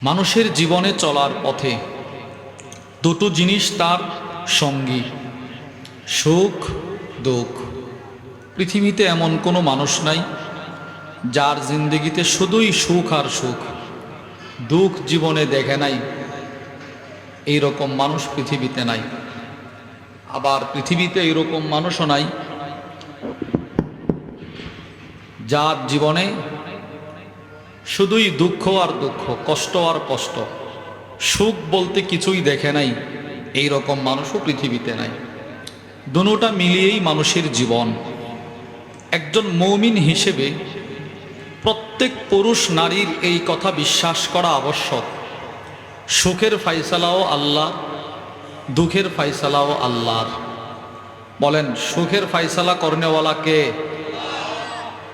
মানুষের জীবনে চলার পথে দুটো জিনিস তার সঙ্গী, সুখ দুঃখ। পৃথিবীতে এমন কোনো মানুষ নাই যার জিন্দগিতে শুধুই সুখ আর সুখ, দুঃখ জীবনে দেখে নাই। এই রকম মানুষ পৃথিবীতে নাই। আবার পৃথিবীতে এইরকম মানুষও নাই যার জীবনে শুধুই দুঃখ আর দুঃখ, কষ্ট আর কষ্ট, সুখ বলতে কিছুই দেখে নাই। এই রকম মানুষও পৃথিবীতে নাই। দুটোটা মিলিয়েই মানুষের জীবন। একজন মুমিন হিসেবে প্রত্যেক পুরুষ নারীর এই কথা বিশ্বাস করা আবশ্যক, সুখের ফায়সালাও আল্লাহ, দুঃখের ফায়সালাও আল্লাহর। বলেন, সুখের ফায়সালা করনেওয়ালা কে?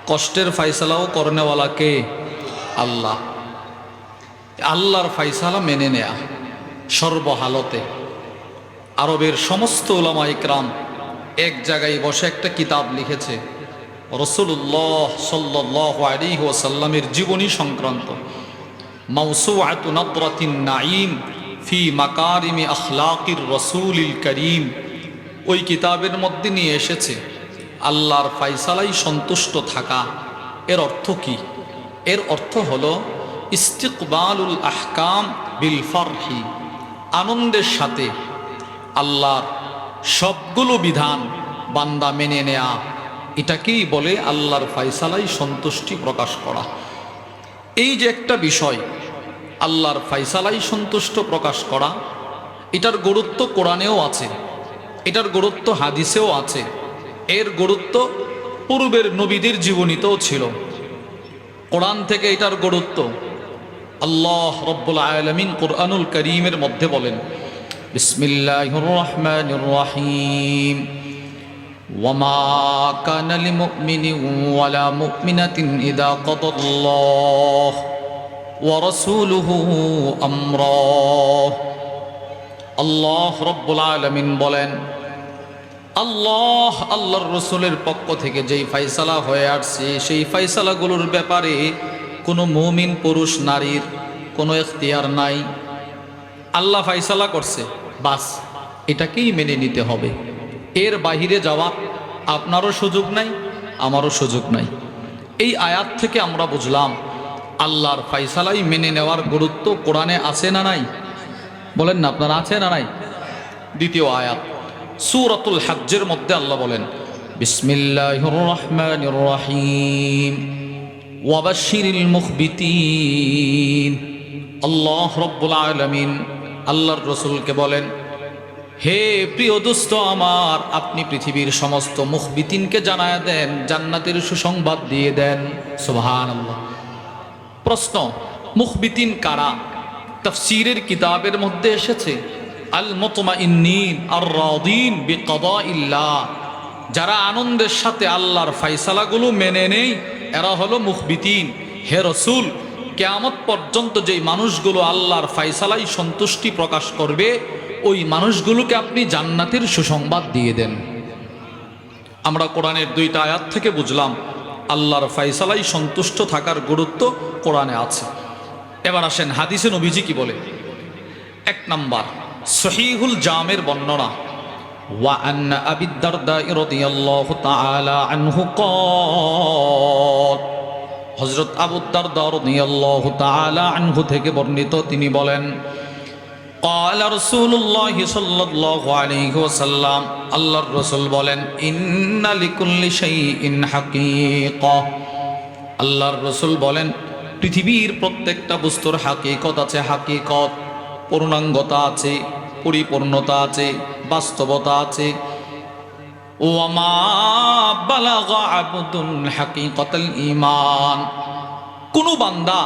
কষ্টের ফায়সালাও করনেওয়ালা কে? আল্লাহ। আল্লাহর ফায়সালা মেনে নেয়া সর্বহালতে। আরবের সমস্ত উলামা ইকরাম এক জায়গায় বসে একটা কিতাব লিখেছে রাসূলুল্লাহ সাল্লাল্লাহু আলাইহি ওয়াসাল্লামের জীবনী সংক্রান্ত, মাওসুআতু নাদরাতিন নাঈম ফি মাকারিমি আখলাকির রাসূলিল করিম। ওই কিতাবের মধ্যে নিয়ে এসেছে আল্লাহর ফায়সালাই সন্তুষ্ট থাকা। এর অর্থ কি? এর অর্থ হলো ইস্তিকবালুল আহকাম বিল ফারহি, আনন্দের সাথে আল্লাহর সবগুলো বিধান বান্দা মেনে নেয়া। এটাকেই বলে আল্লাহর ফায়সালাই সন্তুষ্টি প্রকাশ করা। এই যে একটা বিষয়, আল্লাহর ফায়সালাই সন্তুষ্ট প্রকাশ করা, এটার গুরুত্ব কোরআনেও আছে, এটার গুরুত্ব হাদিসেও আছে, এর গুরুত্ব পূর্বের নবীদের জীবনীতেও ছিল। কোরআন থেকে এটার গুরুত্ব আল্লাহ রব্বুল আলামিন কুরআনুল কারীমের মধ্যে বলেন, বিসমিল্লাহির রহমানির রহিম, ওয়ামা কানা লিমুমিনিন ওয়ালা মুমিনাতিন ইযা কাদাল্লাহু ওয়া রাসূলুহু আমরা। আল্লাহ রব্বুল আলামিন বলেন, আল্লাহর রসুলের পক্ষ থেকে যেই ফায়সালা হয়ে আসছে, সেই ফায়সালাগুলোর ব্যাপারে কোনো মুমিন পুরুষ নারীর কোনো এখতিয়ার নাই। আল্লাহ ফায়সালা করছে, বাস এটাকেই মেনে নিতে হবে। এর বাহিরে যাওয়া আপনারও সুযোগ নাই, আমারও সুযোগ নাই। এই আয়াত থেকে আমরা বুঝলাম আল্লাহর ফায়সালাই মেনে নেওয়ার গুরুত্ব কোরআনে আছে না নাই? বলেন না, আপনার আছে না নাই? দ্বিতীয় আয়াত সূরাতুল হজ্জের মধ্যে আল্লাহ বলেন, বিসমিল্লাহির রহমানির রহিম, ওয়াবাশশিরিল মুখবিতিন। আল্লাহ রব্বুল আলামিন আল্লাহর রাসূলকে বলেন, হে প্রিয় দোস্ত আমার, আপনি পৃথিবীর সমস্ত মুখবিতিনকে জানায়া দেন, জান্নাতের সুসংবাদ দিয়ে দেন। সুবহানাল্লাহ। প্রশ্ন, মুখবিতিন কারা? তাফসীরের কিতাবের মধ্যে এসেছে আল মুতমাইন্নিন আর রাদিন বিকাদাইল্লাহ, যারা আনন্দের সাথে আল্লাহর ফায়সালাগুলো মেনে নেয়, এরা হলো মুখবিতিন। হে রাসূল, কিয়ামত পর্যন্ত যেই মানুষগুলো আল্লাহর ফায়সালাই সন্তুষ্টি প্রকাশ করবে, ওই মানুষগুলোকে আপনি জান্নাতের সুসংবাদ দিয়ে দেন। আমরা কোরআনের দুইটা আয়াত থেকে বুঝলাম আল্লাহর ফায়সালাই সন্তুষ্ট থাকার গুরুত্ব কোরআনে আছে। এবার আসেন হাদিসে নবীজি কি বলে। এক নাম্বার, সহিহুল জামের বর্ণনা, ওয়া আন্না আবি দারদা রাদিয়াল্লাহু তাআলা আনহু ক্বাল, হযরত আবু দারদা রাদিয়াল্লাহু তাআলা আনহু থেকে বর্ণিত, তিনি বলেন, ক্বালা রাসূলুল্লাহি সাল্লাল্লাহু আলাইহি ওয়াসাল্লাম, আল্লাহর রাসূল বলেন, ইন্না লিকুল্লি শাইইন হাকীকা। আল্লাহর রাসূল বলেন, পৃথিবীর প্রত্যেকটা বস্তুর হাকীকত আছে, হাকীকত পূর্ণাঙ্গতা আছে, পরিপূর্ণতা আছে, বাস্তবতা আছে। ওয়ামা বালাগা আবদুন হাকীকাতাল ঈমান, কোন বান্দা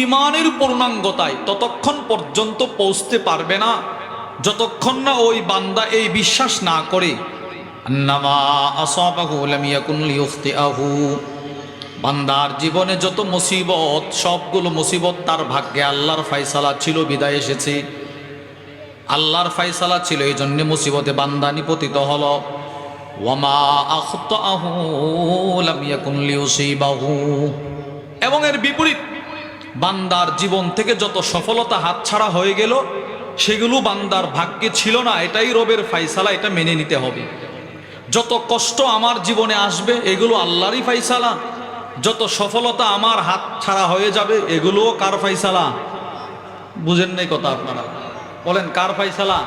ঈমানের পূর্ণাঙ্গতায় ততক্ষণ পর্যন্ত পৌঁছতে পারবে না যতক্ষণ না ওই বান্দা এই বিশ্বাস না করে, আন্নামা আসাবাহু লাম ইয়াকুন লিয়ুখতিআহু, বান্দার জীবনে যত মুসিবত, সবগুলো মুসিবত তার ভাগ্যে আল্লাহর ফায়সালা ছিল বিদায় এসেছে। আল্লাহর ফায়সালা ছিল, এই জন্য মুসিবতে বান্দা নিপতিত হলো। ওয়ামা আখতাহু লাম ইয়াকুন লিউসিবাহু, এবং এর বিপরীত বান্দার জীবন থেকে যত সফলতা হাতছাড়া হয়ে গেল সেগুলো বান্দার ভাগ্যে ছিল না, এটাই রবের ফায়সালা, এটা মেনে নিতে হবে। যত কষ্ট আমার জীবনে আসবে এগুলো আল্লাহরই ফায়সালা, যত সফলতা আমার হাত ছাড়া হয়ে যাবে এগুলোও কার ফায়সালা? বুঝেন নাই কথা আপনারা? বলেন কার ফায়সালা?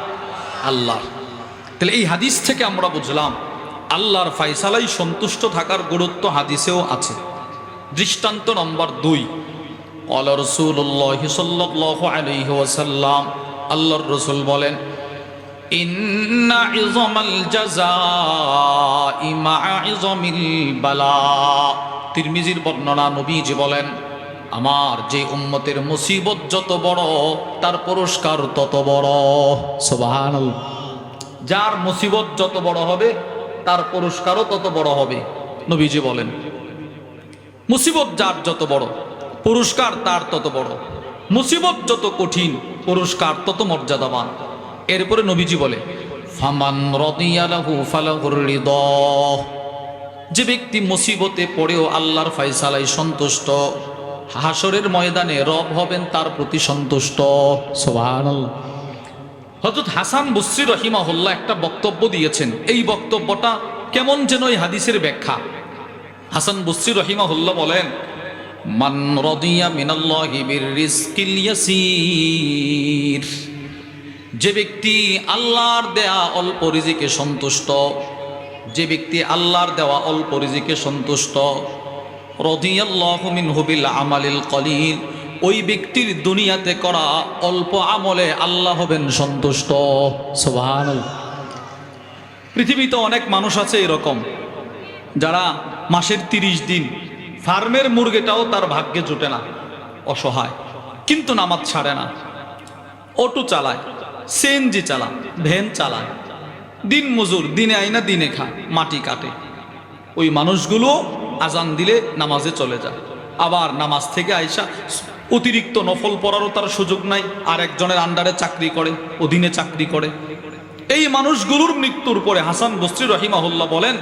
আল্লাহর। তাহলে এই হাদিস থেকে আমরা বুঝলাম আল্লাহর ফায়সালাই সন্তুষ্ট থাকার গুরুত্ব হাদিসেও আছে। দৃষ্টান্ত নম্বর 2, ক্বালা রাসূলুল্লাহ সাল্লাল্লাহু আলাইহি ওয়াসাল্লাম, আল্লাহর রাসূল বলেন, ইন্না ইযমাল জাযাই মা'a ইযমিল বালা। তিরমিজির বর্ণনা, নবীজি বলেন, আমার যে উম্মতের মুসিবত যত বড় তার পুরস্কার তত বড়। সুবহানাল্লাহ। যার মুসিবত যত বড় হবে তার পুরস্কারও তত বড় হবে। নবীজি বলেন, মুসিবত যার যত বড় পুরস্কার তার তত বড়, মুসিবত যত কঠিন পুরস্কার তত মর্যাদাবান। এরপরে নবীজি বলে, ফামান রাদিয়া লাহু ফালাহুর রিদা। যে ব্যক্তি মুসিবতে পড়েও আল্লাহর ফায়সালায় সন্তুষ্ট, হাসরের ময়দানে রব হবেন তার প্রতি সন্তুষ্ট। সুবহানাল্লাহ। হযরত হাসান বসরি রাহিমাহুল্লাহ একটা বক্তব্য দিয়েছেন, এই বক্তব্যটা কেমন যেন এই হাদিসের ব্যাখ্যা। হাসান বসরি রাহিমাহুল্লাহ বলেন, মান রাদিয়া মিনাল্লাহি বিররিজকিল ইয়াসীর। যে ব্যক্তি আল্লাহর দেয়া অল্প রিজিকে সন্তুষ্ট, যে ব্যক্তি আল্লাহর দেওয়া অল্প রিজিকে সন্তুষ্ট, রাদিয়াল্লাহু মিনহু বিল আমালিল কলিল, ওই ব্যক্তির দুনিয়াতে করা অল্প আমলে আল্লাহ হবেন সন্তুষ্ট। সুবহানাল্লাহ। পৃথিবীতে অনেক মানুষ আছে এরকম, যারা মাসের 30 দিন ফার্মের মুরগিটাও তার ভাগ্যে জুটে না, অসহায়, কিন্তু নামাজ ছাড়ে না, অটো চালায়, সিএনজি চালায়, ভ্যান চালায়, দিন মজুর, দিনে আইনা দিনে খা, মাটি কাটে। ওই মানুষগুলো আজান দিলে নামাজে চলে যায়, আবার নামাজ থেকে আইসা অতিরিক্ত নফল পড়ারও তার সুযোগ নাই, আর একজনের আন্ডারে চাকরি করে, অধীনে চাকরি করে। এই মানুষগুলোর মৃত্যুর পরে হাসান বসরি রাহিমাহুল্লাহ বলেন,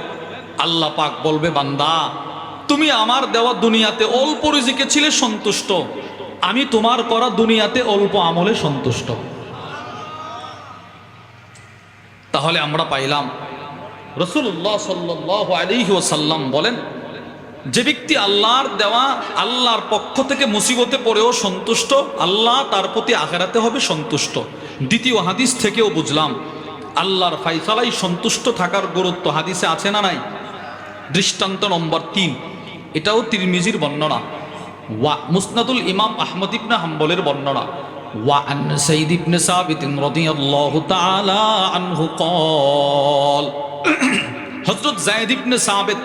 আল্লাহ পাক বলবে, বান্দা তুমি আমার দেওয়া দুনিয়াতে অল্প রিজিকে ছিলে সন্তুষ্ট, আমি তোমার করা দুনিয়াতে অল্প আমলে সন্তুষ্ট। তাহলে আমরা পাইলাম রাসূলুল্লাহ সাল্লাল্লাহু আলাইহি ওয়াসাল্লাম বলেন, যে ব্যক্তি আল্লাহর দেওয়া আল্লাহর পক্ষ থেকে মুসিবতে পড়েও সন্তুষ্ট, আল্লাহ তার প্রতি আখিরাতে হবে সন্তুষ্ট। দ্বিতীয় হাদিস থেকেও বুঝলাম আল্লাহর ফায়সালাই সন্তুষ্ট থাকার গুরুত্ব হাদিসে আছে না নাই? দৃষ্টান্ত নম্বর 3, এটাও তিরমিজির বর্ণনা, মুসনাদুল ইমাম আহমদ ইবনে হাম্বলের বর্ণনা। وعن سيد بن ثابت رضي الله تعالى عنه قال, হযরত যায়েদ ইবনে সাবিত,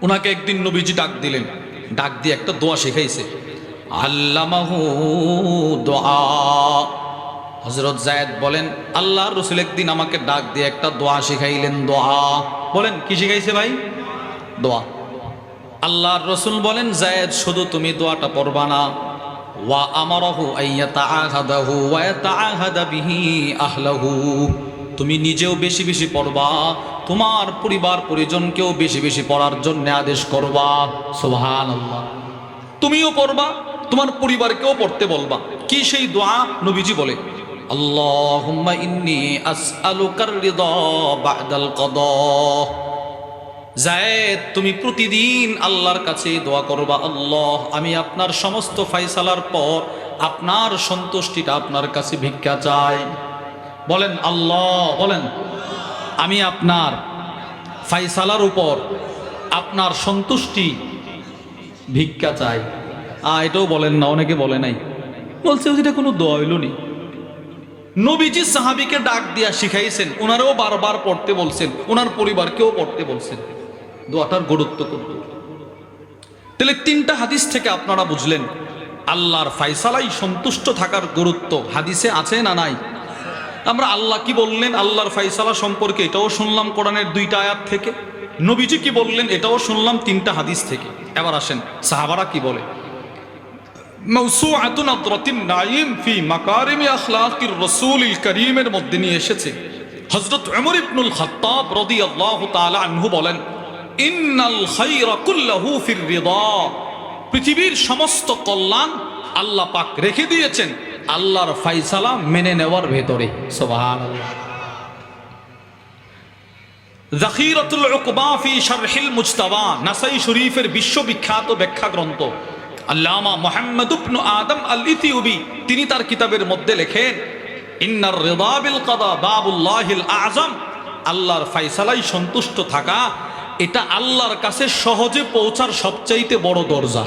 উনাকে একদিন নবীজি ডাক দিলেন, ডাক দিয়ে একটা দোয়া শিখাইছে, আল্লামাহু দোয়া। হযরত যায়েদ বলেন, আল্লাহর রাসূল একদিন আমাকে ডাক দিয়ে একটা দোয়া শিখাইলেন। দোয়া বলেন কি শিখাইছে ভাই? দোয়া। আল্লাহর রাসূল বলেন, যায়েদ শুধু তুমি দোয়াটা পড়বা না, ওয়া আমারাহু আইয়াতাআহাদাহু ওয়া ইয়াতাআহাদা বিহি আহলাহু, তুমি নিজেও বেশি বেশি পড়বা, তোমার পরিবার পরিজনকেও বেশি বেশি পড়ার জন্য আদেশ করবা। সুবহানাল্লাহ। তুমিও পড়বা, তোমার পরিবারকেও পড়তে বলবা। কি সেই দোয়া? নবীজি বলে, আল্লাহুম্মা ইন্নী আসআলুকার রিদা বা'দাল কদা। যায়েদ, তুমি প্রতিদিন আল্লাহর কাছে দোয়া করবা, আল্লাহ আমি আপনার সমস্ত ফায়সালার পর আপনার সন্তুষ্টিটা আপনার কাছে ভিক্ষা চাই। বলেন আল্লাহ, বলেন আমি আপনার ফায়সালার উপর আপনার সন্তুষ্টি ভিক্ষা চাই। এটাও বলেন না, অনেকে বলে নাই, বলছে যেটা কোনো দোয়া হইল নি। নবীজি সাহাবীকে ডাক দিয়া শিখাইছেন, ওনারাও বারবার পড়তে বলছেন, ওনার পরিবারকেও পড়তে বলছেন। দোয়াটার গুরুত্ব কত। তাহলে 3টা হাদিস থেকে আপনারা বুঝলেন আল্লাহর ফায়সালাই সন্তুষ্ট থাকার গুরুত্ব হাদিসে আছে না নাই? আমরা আল্লাহ কি বললেন আল্লাহর ফায়সালা সম্পর্কে এটাও শুনলাম কোরআনের 2টা আয়াত থেকে, নবীজি কি বললেন এটাও শুনলাম 3টা হাদিস থেকে। এবার আসেন সাহাবারা কি বলে। মাওসুআতুন আদরাতিন নাঈম ফি মাকারিমি আখলাকির রাসূলিল কারীমের মধ্যে নিয়ে এসেছে, হযরত উমর ইবনুল খাত্তাব রাদিয়াল্লাহু তাআলা আনহু বলেন, ইন্নাল খায়রা কুল্লাহু ফির রিদা। পৃথিবীর সমস্ত কল্যাণ আল্লাহ পাক রেখে দিয়েছেন আল্লাহর ফাইসালা মেনে নেওয়ার ভেতরে। সুবহানাল্লাহ। যাখিরাতুল উকবা ফি শারহিল মুজতাবা, নাসাই শরীফের বিশ্ববিখ্যাত ব্যাখ্যা গ্রন্থ। আল্লামা মুহাম্মদ ইবনে আদম আল ইথিওপি তিনি তার কিতাবের মধ্যে লেখেন, ইন্নার রিদা বিল কাদা বাবুল্লাহিল আযম, আল্লাহর ফায়সালায় সন্তুষ্ট থাকা এটা আল্লাহর কাছে সহজে পৌঁছার সবচাইতে বড় দরজা।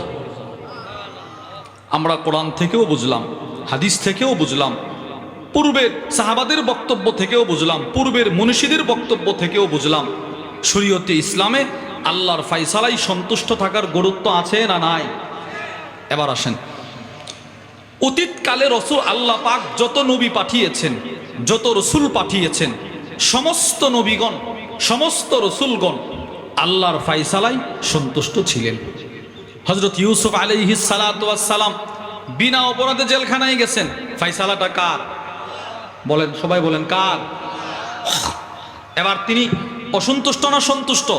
আমরা কোরআন থেকেও বুঝলাম, হাদিস থেকেও বুঝলাম, পূর্বের সাহাবাদের বক্তব্য থেকেও বুঝলাম, পূর্বের মনীষীদের বক্তব্য থেকেও বুঝলাম, শরীয়তে ইসলামে আল্লাহর ফায়সালায় সন্তুষ্ট থাকার গুরুত্ব আছে না নাই? এবার আসেন, অতীতকালে রসুল আল্লাহ পাক যত নবী পাঠিয়েছেন, যত রসুল পাঠিয়েছেন, সমস্ত নবীগণ, সমস্ত রসুলগণ আল্লাহর ফায়সালায় সন্তুষ্ট ছিলেন। হযরত ইউসুফ আলাইহিস সালাতু ওয়াস সালাম বিনা অপরাধে জেলখানায় গেছেন, ফায়সালাটা কার? বলেন, সবাই বলেন কার? এবার তিনি অসন্তুষ্ট না সন্তুষ্ট?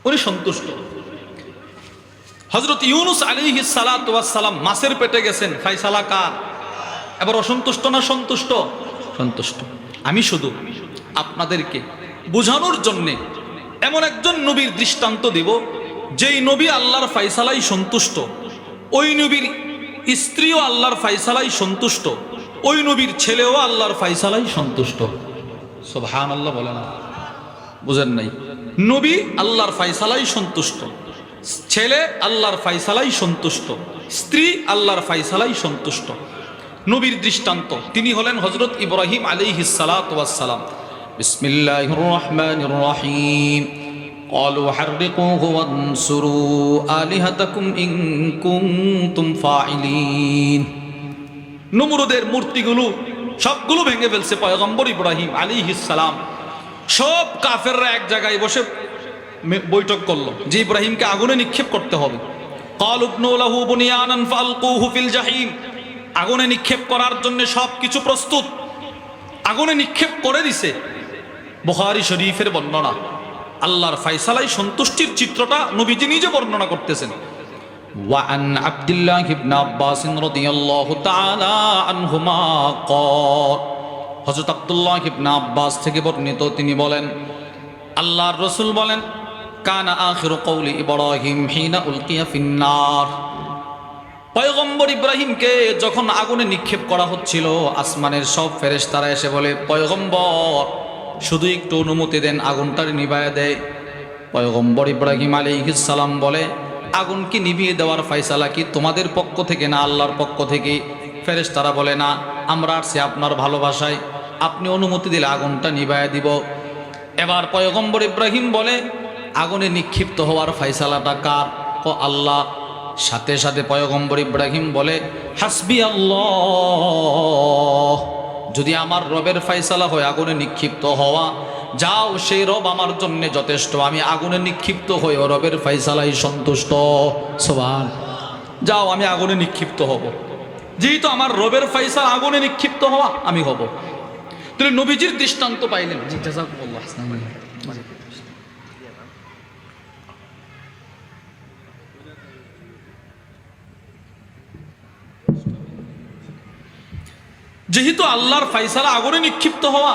উনি সন্তুষ্ট। হযরত ইউনুস আলাইহিস সালাতু ওয়াস সালাম মাছের পেটে গেছেন, ফায়সালা কার? এবার অসন্তুষ্ট না সন্তুষ্ট? সন্তুষ্ট। আমি শুধু আপনাদেরকে বোঝানোর জন্যে এমন একজন নবীর দৃষ্টান্ত দেব, যেই নবী আল্লাহর ফায়সালায় সন্তুষ্ট, ওই নবীর স্ত্রীও আল্লাহর ফায়সালায় সন্তুষ্ট, ওই নবীর ছেলেও আল্লাহর ফায়সালায় সন্তুষ্ট। সুবহানাল্লাহ বলেন, বুঝেন নাই? নবী আল্লাহর ফায়সালায় সন্তুষ্ট, ছেলে আল্লাহর ফায়সালায় সন্তুষ্ট, স্ত্রী আল্লাহর ফায়সালায় সন্তুষ্ট। নবীর দৃষ্টান্ত তিনি হলেন হযরত ইব্রাহিম আলাইহিস সালাতু ওয়াস সালাম। বিসমিল্লাহির রহমানির রহিম। قالوا حرقوه وانصروا آلهتكم إن كنتم فاعلين। নমরুদের মূর্তিগুলো সবগুলো ভেঙে ফেলছে পয়গম্বর ইব্রাহিম আলাইহিস সালাম। সব কাফেররা এক জায়গায় বসে বৈঠক করলো যে ইব্রাহিমকে আগুনে নিক্ষেপ করতে হবে। قالوا ابنوا له بنيانا فألقوه في الجحيم। আগুনে নিক্ষেপ করার জন্য সবকিছু প্রস্তুত, আগুনে নিক্ষেপ করে দিছে। বুখারী শরীফের বর্ণনা, আল্লাহর ফায়সালায় সন্তুষ্টির চিত্রটা নবীজি নিজে বর্ণনা করতেছেন। ওয়ান আব্দুল্লাহ ইবনে আব্বাস রাদিয়াল্লাহু তাআলা আনহুমা ক্বাল, হযরত আব্দুল্লাহ ইবনে আব্বাস থেকে বর্ণিত, তিনি বলেন আল্লাহর রাসূল বলেন, কানা আখিরু কওলি ইব্রাহিম হিনা উলকিয়া ফিন্নার। পয়গম্বর ইব্রাহিমকে যখন আগুনে নিক্ষেপ করা হচ্ছিল, আসমানের সব ফেরেশতারা এসে বলে, পয়গম্বর শুধু একটু অনুমতি দেন, আগুনটার নিভায়া দেয়। পয়গম্বর ইব্রাহিম আলাইহিস সালাম বলে, আগুন কি নিভিয়ে দেওয়ার ফায়সালা কি তোমাদের পক্ষ থেকে না আল্লাহর পক্ষ থেকে? ফেরেশতারা বলে, না, আমরা আসছি আপনার ভালোবাসায়, আপনি অনুমতি দিলে আগুনটা নিভায়া দিব। এবার পয়গম্বর ইব্রাহিম বলে, আগুনে নিক্ষিপ্ত হওয়ার ফায়সালাটা কার? ও আল্লাহ। সাথে সাথে পয়গম্বর ইব্রাহিম বলে, হাসবি আল্লাহ, যদি আমার রবের ফায়সালা হয় আগুনে নিক্ষিপ্ত হওয়া, যাও সেই রব আমার জন্য যথেষ্ট, আমি আগুনে নিক্ষিপ্ত হই ও রবের ফায়সালাই সন্তুষ্ট। সুবহান, যাও আমি আগুনে নিক্ষিপ্ত হব, যেহেতু আমার রবের ফায়সালা আগুনে নিক্ষিপ্ত হওয়া, আমি হব। তাহলে নবীজির দৃষ্টান্ত পাইলেন। যেহেতু আল্লাহর ফায়সালা আগুনে নিক্ষিপ্ত হওয়া,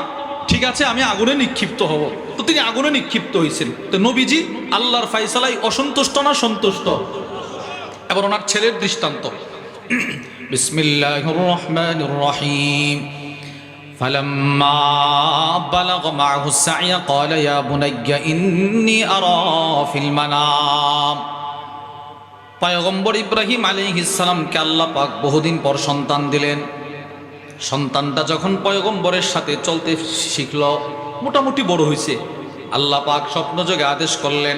ঠিক আছে আমি আগুনে নিক্ষিপ্ত হব, তো তিনি আগুনে নিক্ষিপ্ত হয়েছেন। তো নবীজি আল্লাহর ফায়সালায় অসন্তুষ্ট না সন্তুষ্ট? এবার ওনার ছেলের দৃষ্টান্ত। বিসমিল্লাহির রহমানির রহিম। ফালাম্মা বালাগা মা'হু সা'য়া ক্বালা ইয়া বুনাইয়া ইন্নী আরা ফিল মানাম। পয়গম্বর ইব্রাহিম আলাইহিস সালামকে আল্লাহ পাক বহুদিন পর সন্তান দিলেন। সন্তানটা যখন পয়গম্বরের সাথে চলতে শিখল, মোটামুটি বড় হয়েছে, আল্লাহ পাক স্বপ্নযোগে আদেশ করলেন,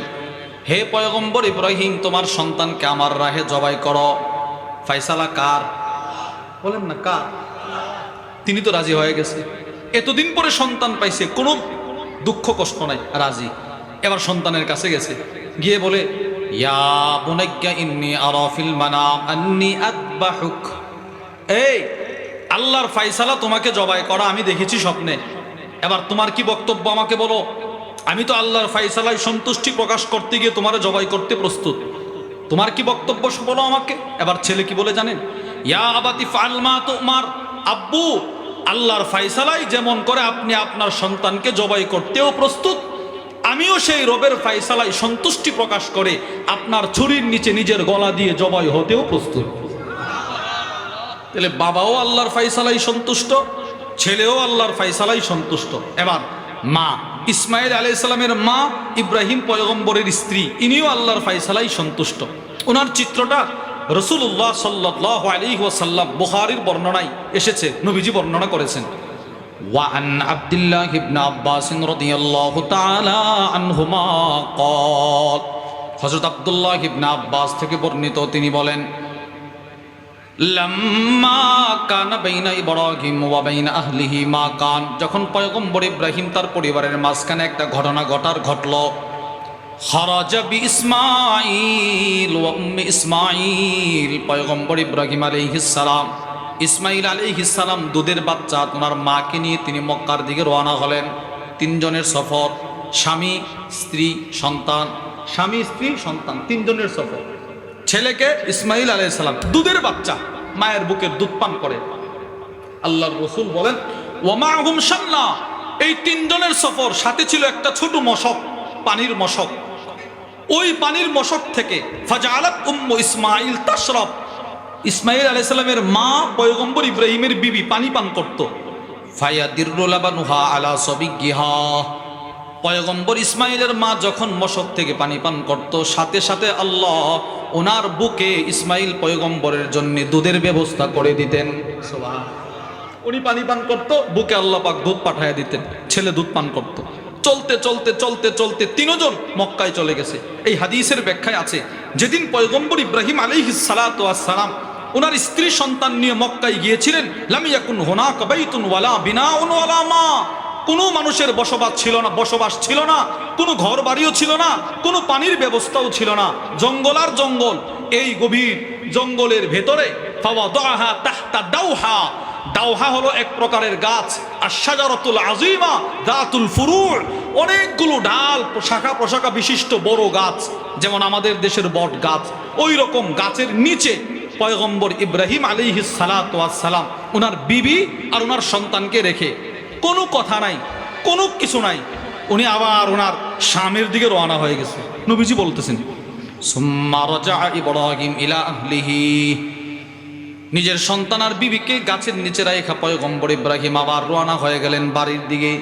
হে পয়গম্বর ইব্রাহিম, তোমার সন্তানকে আমার রাহে জবাই করো। ফায়সালা কার? বলেন না কার? তিনি তো রাজি হয়ে গেছে, এতদিন পরে সন্তান পাইছে, কোনো দুঃখ কষ্ট নাই, রাজি। এবার সন্তানের কাছে গেছে, গিয়ে বলে, ইয়া বুনাইয়া ইন্নী আরা ফিল মানাম আন্নী আযবাহুক। এই আল্লাহর ফায়সালা তোমাকে জবাই করা আমি দেখেছি স্বপ্নে, এবার তোমার কি বক্তব্য আমাকে বলো। আমি তো আল্লাহর ফায়সালায় সন্তুষ্টি প্রকাশ করতে গিয়ে তোমারে জবাই করতে প্রস্তুত। তোমার কি বক্তব্য বলো আমাকে। এবার ছেলে কি বলে জানেন? ইয়া আবাতি ফাল মা তুমার, আব্বু আল্লাহর ফায়সালাই যেমন করে আপনি আপনার সন্তানকে জবাই করতেও প্রস্তুত, আমিও সেই রবের ফায়সালায় সন্তুষ্টি প্রকাশ করে আপনার ছুরির নিচে নিজের গলা দিয়ে জবাই হতেও প্রস্তুত। তাহলে বাবাও আল্লাহর ফায়সালাই সন্তুষ্ট, ছেলেও আল্লাহর ফায়সালাই সন্তুষ্ট। এবার মা ইসমাইল আলাইহিস সালামের মা ইব্রাহিম পয়গম্বরের স্ত্রী, ইনিও আল্লাহর ফায়সালাই সন্তুষ্ট। ওনার চিত্রটা রাসূলুল্লাহ সাল্লাল্লাহু আলাইহি ওয়াসাল্লাম বুখারীর বর্ণনায় এসেছে, নবীজি বর্ণনা করেছেন। ওয়ান আব্দুল্লাহ ইবনে আব্বাস রাদিয়াল্লাহু তাআলা আনহুমা ক্বাল, হযরত আব্দুল্লাহ ইবনে আব্বাস থেকে বর্ণিত, তিনি বলেন লাম্মা কানা বাইনা ইব্রাহিম ওয়া বাইনা আহলিহি মা কান, যখন পয়গম্বর ইব্রাহিম তার পরিবারের মাঝখানে একটা ঘটনা ঘটল। খারাজা বি ইসমাঈল ওয়া উম্মি ইসমাঈল, পয়গম্বর ইব্রাহিম আলাইহিস সালাম, ইসমাঈল আলাইহিস সালাম দুধের বাচ্চা ওনার মাকে নিয়ে তিনি মক্কার দিকে রওনা হলেন। তিনজনের সফর, স্বামী স্ত্রী সন্তান, স্বামী স্ত্রী সন্তান, তিনজনের সফর। ছেলেকে ইসমাইল আলাইহিস সালাম দুধের বাচ্চা, মায়ের বুকের দুধ পান করে। আল্লাহর রাসূল বলেন ওয়া মাহুম শান্না, এই তিনজনের সফর, সাথে ছিল একটা ছোট মশক, পানির মশক। ওই পানির মশক থেকে ফাজালাত উম্মু ইসমাইল তাশরাব, ইসমাইল আলাইহিস সালামের মা পয়গম্বর ইব্রাহিমের বিবি পানি পান করত। ফায়াদিরু লাবানুহা আলা সাবিগিহা, পয়গম্বর ইসমাইলের মা যখন মশক থেকে পানি পান করত, সাথে সাথে আল্লাহ ওনার বুকে ইসমাইল পয়গম্বরের জন্য দুধের ব্যবস্থা করে দিতেন। উনি পানি পান করত, বুকে আল্লাহ পাক দুধ পাঠায় দিতেন, ছেলে দুধ পান করত। চলতে চলতে চলতে চলতে তিনজন মক্কায় চলে গেছে। এই হাদিসের ব্যাখ্যায় আছে, যেদিন পয়গম্বর ইব্রাহিম আলাইহিস সালাতু ওয়াস সালাম ওনার স্ত্রী সন্তান নিয়ে মক্কায় গিয়েছিলেন, লাম ইয়াকুন হুনাকা বাইতুন ওয়ালা বিনাউন ওয়ালা মা, কোনো মানুষের বসবাস ছিল না, কোনো ঘর বাড়িও ছিল না, কোনো পানির ব্যবস্থাও ছিল না, জঙ্গল আর জঙ্গল। এই গভীর জঙ্গলের ভেতরে ফাওয়াদাহা তাহতা দাওহা, দাওহা হলো এক প্রকারের গাছ, আর শাজারাতুল আযীমা যাতুল ফুরু', অনেকগুলো ডাল শাখা প্রশাখা বিশিষ্ট বড় গাছ, যেমন আমাদের দেশের বট গাছ, ওই রকম গাছের নিচে পয়গম্বর ইব্রাহিম আলাইহিস সালাতু ওয়াস সালাম ওনার বিবি আর ওনার সন্তানকে রেখে, কোনো কথা নাই, কোনো কিছু নাই, উনি আবার ওনার শামের দিকে রওনা হয়ে গেছে। নবীজি বলতেছেন সুম্মা রাজা ইব্রাহিম ইলা আহলিহি, নিজের সন্তান আর বিবিকে গাছের নিচে রাখা পয়গম্বর ইব্রাহিম আবার রওনা হয়ে গেলেন বাড়ির দিকে।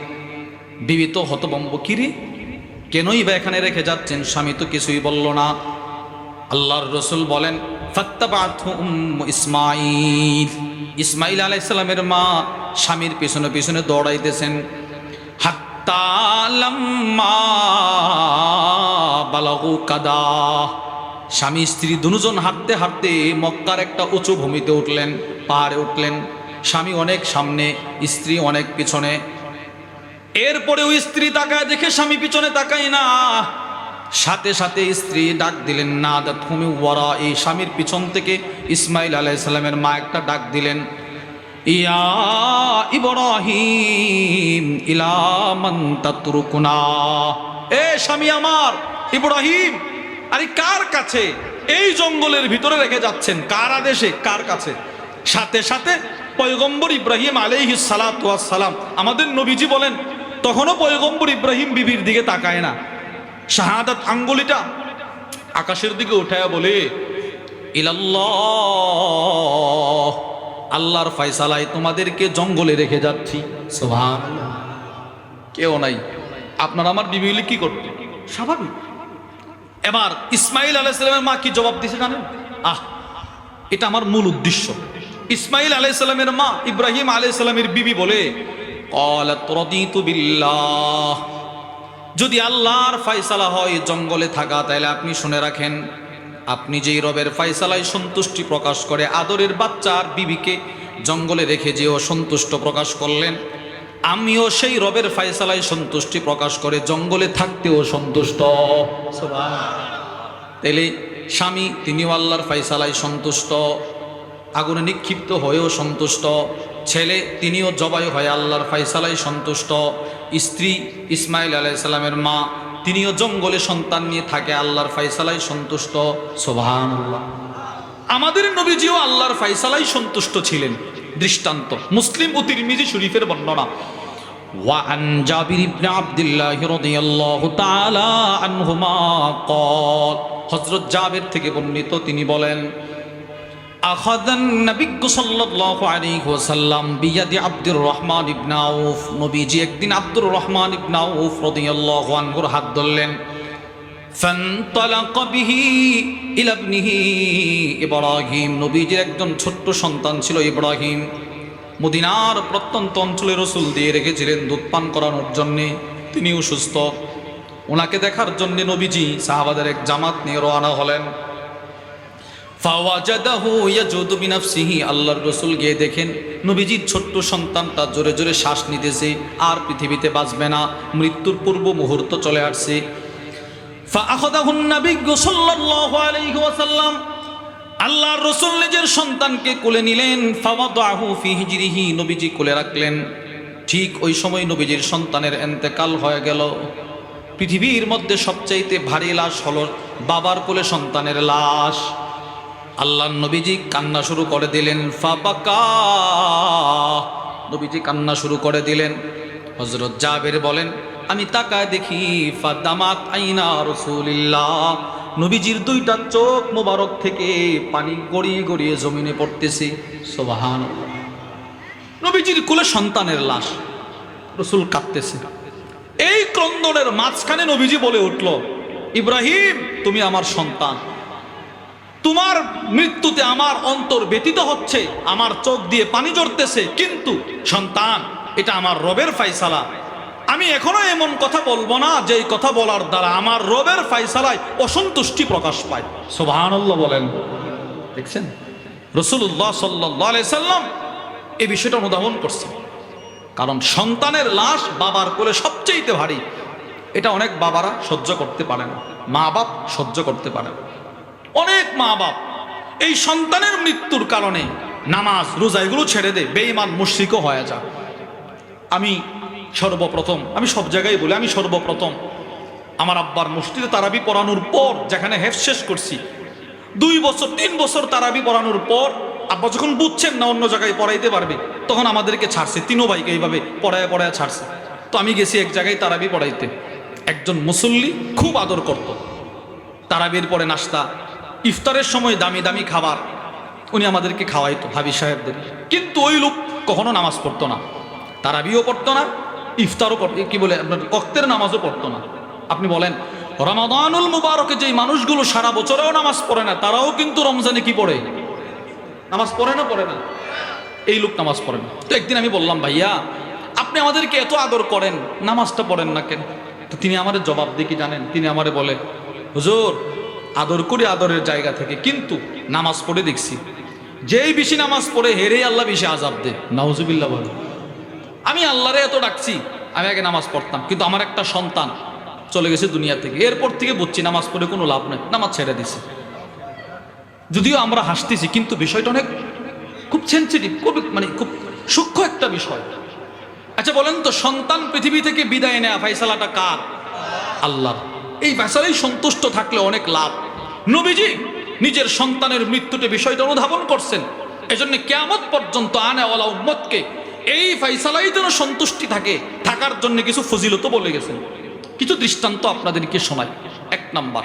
বিবি তো হতভম্ব, কিরে কেনই বা এখানে রেখে যাচ্ছেন, স্বামী তো কিছুই বলল না। আল্লাহর রাসূল বলেন ফাত্তাবাতহু উম্মু ইসমাঈল, ইসমাঈল আলাইহিস সালামের মা স্বামীর পিছনে পিছনে দৌড়াইতেছেন। হাত্তা লাম্মা বালাগু কাদা, স্বামী স্ত্রী দুজন হাঁটতে হাঁটতে মক্কার একটা উঁচু ভূমিতে উঠলেন, পাহাড়ে উঠলেন। স্বামী অনেক সামনে, স্ত্রী অনেক পিছনে। এরপরে ওই স্ত্রী তাকায় দেখে স্বামী পিছনে তাকায় না, সাথে সাথে স্ত্রী ডাক দিলেন না দাতুমি ওয়ারা, এই স্বামীর পিছন থেকে ইসমাঈল আলাইহিস সালামের মা একটা ডাক দিলেন, ইয়া ইব্রাহিম ইলা মান তাতরুকুনা, এ স্বামী আমার ইব্রাহিম, আরে কার কাছে এই জঙ্গলের ভিতরে রেখে যাচ্ছেন, কার আদেশে, কার কাছে? সাথে সাথে পয়গম্বর ইব্রাহিম আলাইহিস সালাতু ওয়াস সালাম, আমাদের নবীজি বলেন তখনও পয়গম্বর ইব্রাহিম বিবির দিকে তাকায় না, শাহাদাত আঙ্গুলিটা আকাশের দিকে উঠায়া বলে ইলাল্লাহ, আল্লাহর ফয়সালায় তোমাদেরকে জঙ্গলে রেখে যাচ্ছি। সুবহানাল্লাহ, কেউ নাই, আপনার আমার বিবি হলে কি করত? স্বাভাবিক। এবার ইসমাঈল আলাইহিস সালামের মা কি জবাব দিয়েছে জানেন? এটা আমার মূল উদ্দেশ্য। ইসমাঈল আলাইহিস সালামের মা ইব্রাহিম আলাইহিস সালামের বিবি বলে ক্বালাত রাদিতু বিল্লাহ, যদি আল্লাহর ফয়সালা হয় জঙ্গলে থাকা, তাহলে আপনি শুনে রাখেন, আপনি যেই রবের ফয়সালায় সন্তুষ্টি প্রকাশ করে আদরের বাচ্চা আর বিবিকে জঙ্গলে রেখে যেও সন্তুষ্ট প্রকাশ করলেন, আমিও সেই রবের ফয়সালায় সন্তুষ্টি প্রকাশ করে জঙ্গলে থাকতেও সন্তুষ্ট। তাইলে স্বামী তিনিও আল্লাহর ফয়সালায় সন্তুষ্ট, আগুনে নিক্ষিপ্ত হয়েও সন্তুষ্ট, ছেলে তিনিও জবাই হয়ে আল্লাহর ফয়সালায় সন্তুষ্ট, স্ত্রী ইসমাঈল আলাইহিস সালামের মা তিনিও জঙ্গলে সন্তান নিয়ে থাকে, আল্লাহর ফায়সালায় সন্তুষ্ট। সুবহানাল্লাহ। আমাদের নবীজিও আল্লাহর ফায়সালায় সন্তুষ্ট ছিলেন। দৃষ্টান্ত মুসলিম ও তিরমিজি শরীফের বর্ণনা। وعن جابر بن عبد الله رضي الله تعالى عنهما قال হযরত জাবের থেকে বর্ণিত, তিনি বলেন আখাযান নবী সাল্লাল্লাহু আলাইহি ওয়াসাল্লাম বিয়াদি আব্দুর রহমান ইবনে আউফ। নবীজি একদিন আব্দুর রহমান ইবনে আউফ রাদিয়াল্লাহু আনহুর হাত ধরলেন। ফান্তালাকা বিহি ইলা ইবনিহি ইব্রাহিম। নবীজির একজন ছোট্ট সন্তান ছিল ইব্রাহিম। মদিনার প্রত্যন্ত অঞ্চলে রসুল দিয়ে রেখেছিলেন দুধ পান করানোর জন্যে। তিনিও সুস্থ। ওনাকে দেখার জন্য নবীজি সাহাবাদের এক জামাত নিয়ে রওনা হলেন। ফাওয়াজাদাহু ইয়াজুদু বিনাফসিহি। আল্লাহর রসুল গিয়ে দেখেন নবীজির ছোট্ট সন্তানটা জোরে জোরে শ্বাস নিতেছে, আর পৃথিবীতে বাঁচবে না, মৃত্যুর পূর্ব মুহূর্ত চলে আসছে। ফাআখাযাহু নবী সাল্লাল্লাহু আলাইহি ওয়াসাল্লাম। আল্লাহর রসুল নিজের সন্তানকে কোলে নিলেন। ফাওয়াদাহু ফি হিজরিহি। নবীজি কোলে রাখলেন। ঠিক ওই সময় নবীজির সন্তানের ইন্তেকাল হয়ে গেল। পৃথিবীর মধ্যে সবচাইতে ভারী লাশ হলো বাবার কোলে সন্তানের লাশ। আল্লাহর নবীজি কান্না শুরু করে দিলেন। ফাবাকা। নবীজি কান্না শুরু করে দিলেন। হযরত জাবের বলেন, আমি তাকায় দেখি ফাদামাত আইনা রাসূলিল্লাহ। নবীজির দুইটা চোখ মোবারক থেকে পানি গড়িয়ে গড়িয়ে জমিনে পড়তেছে। সুবহানাল্লাহ। নবীজির কোলে সন্তানের লাশ, রাসূল কাঁদতেছে। এই ক্রন্দনের মাঝখানে নবীজি বলে উঠল, ইব্রাহিম তুমি আমার সন্তান, তোমার মৃত্যুতে আমার অন্তর ব্যথিত হচ্ছে, আমার চোখ দিয়ে পানি ঝরতেছে, কিন্তু সন্তান এটা আমার রবের ফায়সালা। আমি এখনো এমন কথা বলবো না যেই কথা বলার দ্বারা আমার রবের ফায়সালায় অসন্তুষ্টি প্রকাশ পায়। সুবহানাল্লাহ বলেন। দেখছেন রাসূলুল্লাহ সাল্লাল্লাহু আলাইহি সাল্লাম এই বিষয়টা অনুধাবন করছেন। কারণ সন্তানের লাশ বাবার কোলে সবচেয়ে ভারী। এটা অনেক বাবারা সহ্য করতে পারে না, মা বাপ সহ্য করতে পারে না। অনেক মা বাপ এই সন্তানের মৃত্যুর কারণে নামাজ রোজা এগুলো ছেড়ে দেয়, বেঈমান মুশরিকও হয়ে যায়। আমি সব জায়গায় বলি, আমি সর্বপ্রথম আমার আব্বার মসজিদে তারাবি পড়ানোর পর, যেখানে হেফজ শেষ করছি, 2 বছর 3 বছর তারাবি পড়ানোর পর আব্বা যখন বুঝছেন না অন্য জায়গায় পড়াইতে পারবে, তখন আমাদেরকে ছাড়ছে, 3 ভাইকে এইভাবে পড়ায় ছাড়ছে। তো আমি গেছি এক জায়গায় তারাবি পড়াইতে। একজন মুসল্লি খুব আদর করত। তারাবির পরে নাস্তা, ইফতারের সময় দামি দামি খাবার উনি আমাদেরকে খাওয়াইতো, হাবি সাহেবদের। কিন্তু ওই লোক কখনো নামাজ পড়তো না, তারাবিও পড়তো না, ইফতারও কি বলে আপনার ওয়াক্তের নামাজও পড়তো না। আপনি বলেন রমাদানুল মুবারকে যেই মানুষগুলো সারা বছরেও নামাজ পড়ে না, তারাও কিন্তু রমজানে কি পড়ে? নামাজ পড়ে না, পড়ে না। এই লোক নামাজ পড়ে না। তো একদিন আমি বললাম, ভাইয়া আপনি আমাদেরকে এত আদর করেন, নামাজটা পড়েন না কেন? তো তিনি আমাদের জবাব দিয়ে কি জানেন? তিনি আমারে বলে, হুজুর আদর করি আদরের জায়গা থেকে, কিন্তু নামাজ পড়ে দেখছি যেই বেশি নামাজ পড়ে হেরেই আল্লাহ বেশি আযাব দেয়। নাউজুবিল্লাহ বলে। আমি আল্লাহরে এত ডাকছি, আমি আগে নামাজ পড়তাম, কিন্তু আমার একটা সন্তান চলে গেছে দুনিয়া থেকে, এরপর থেকে বুঝছি নামাজ পড়ে কোনো লাভ নেই, নামাজ ছেড়ে দিছি। যদিও আমরা হাসতেছি, কিন্তু বিষয়টা অনেক খুব সেনসিটিভ, খুব সূক্ষ্ম একটা বিষয়। আচ্ছা বলেন তো, সন্তান পৃথিবী থেকে বিদায় নেয়া ফায়সালাটা কার? আল্লাহর। এই ফায়সালাই সন্তুষ্ট থাকলে অনেক লাভ। নবীজি নিজের সন্তানের মৃত্যুতে বিষয়টা অনুধাবন করছেন। এজন্য কিয়ামত পর্যন্ত আনেওয়ালা উম্মতকে এই ফায়সালাই যেন সন্তুষ্টি থাকার জন্য কিছু ফজিলত বলে গেছেন। কিছু দৃষ্টান্ত আপনাদেরকে শোনাই। 1 নাম্বার,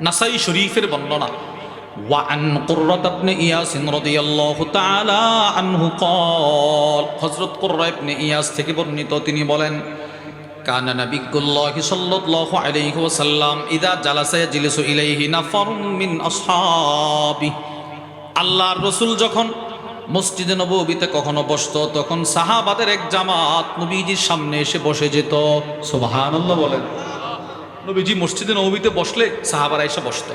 নাসাই শরীফের বর্ণনা। وعن قرة بن إياس رضي الله تعالى عنه قال হযরত কুররা ইবনে ইয়াস থেকে বর্ণিত, তিনি বলেন, কানা নবিয়্যুল্লাহ সাল্লাল্লাহু আলাইহি ওয়াসাল্লাম ইযা জালাসা ইয়াজলিসু ইলাইহি নাফারুম মিন আসহাবি। আল্লাহর রাসূল যখন মসজিদে নববীতে কখনো বসতো, তখন সাহাবাদের এক জামাত নবীজির সামনে এসে বসে যেত। সুবহানাল্লাহ বলেন। নবীজি মসজিদে নববীতে বসলে সাহাবারা এসে বসতো।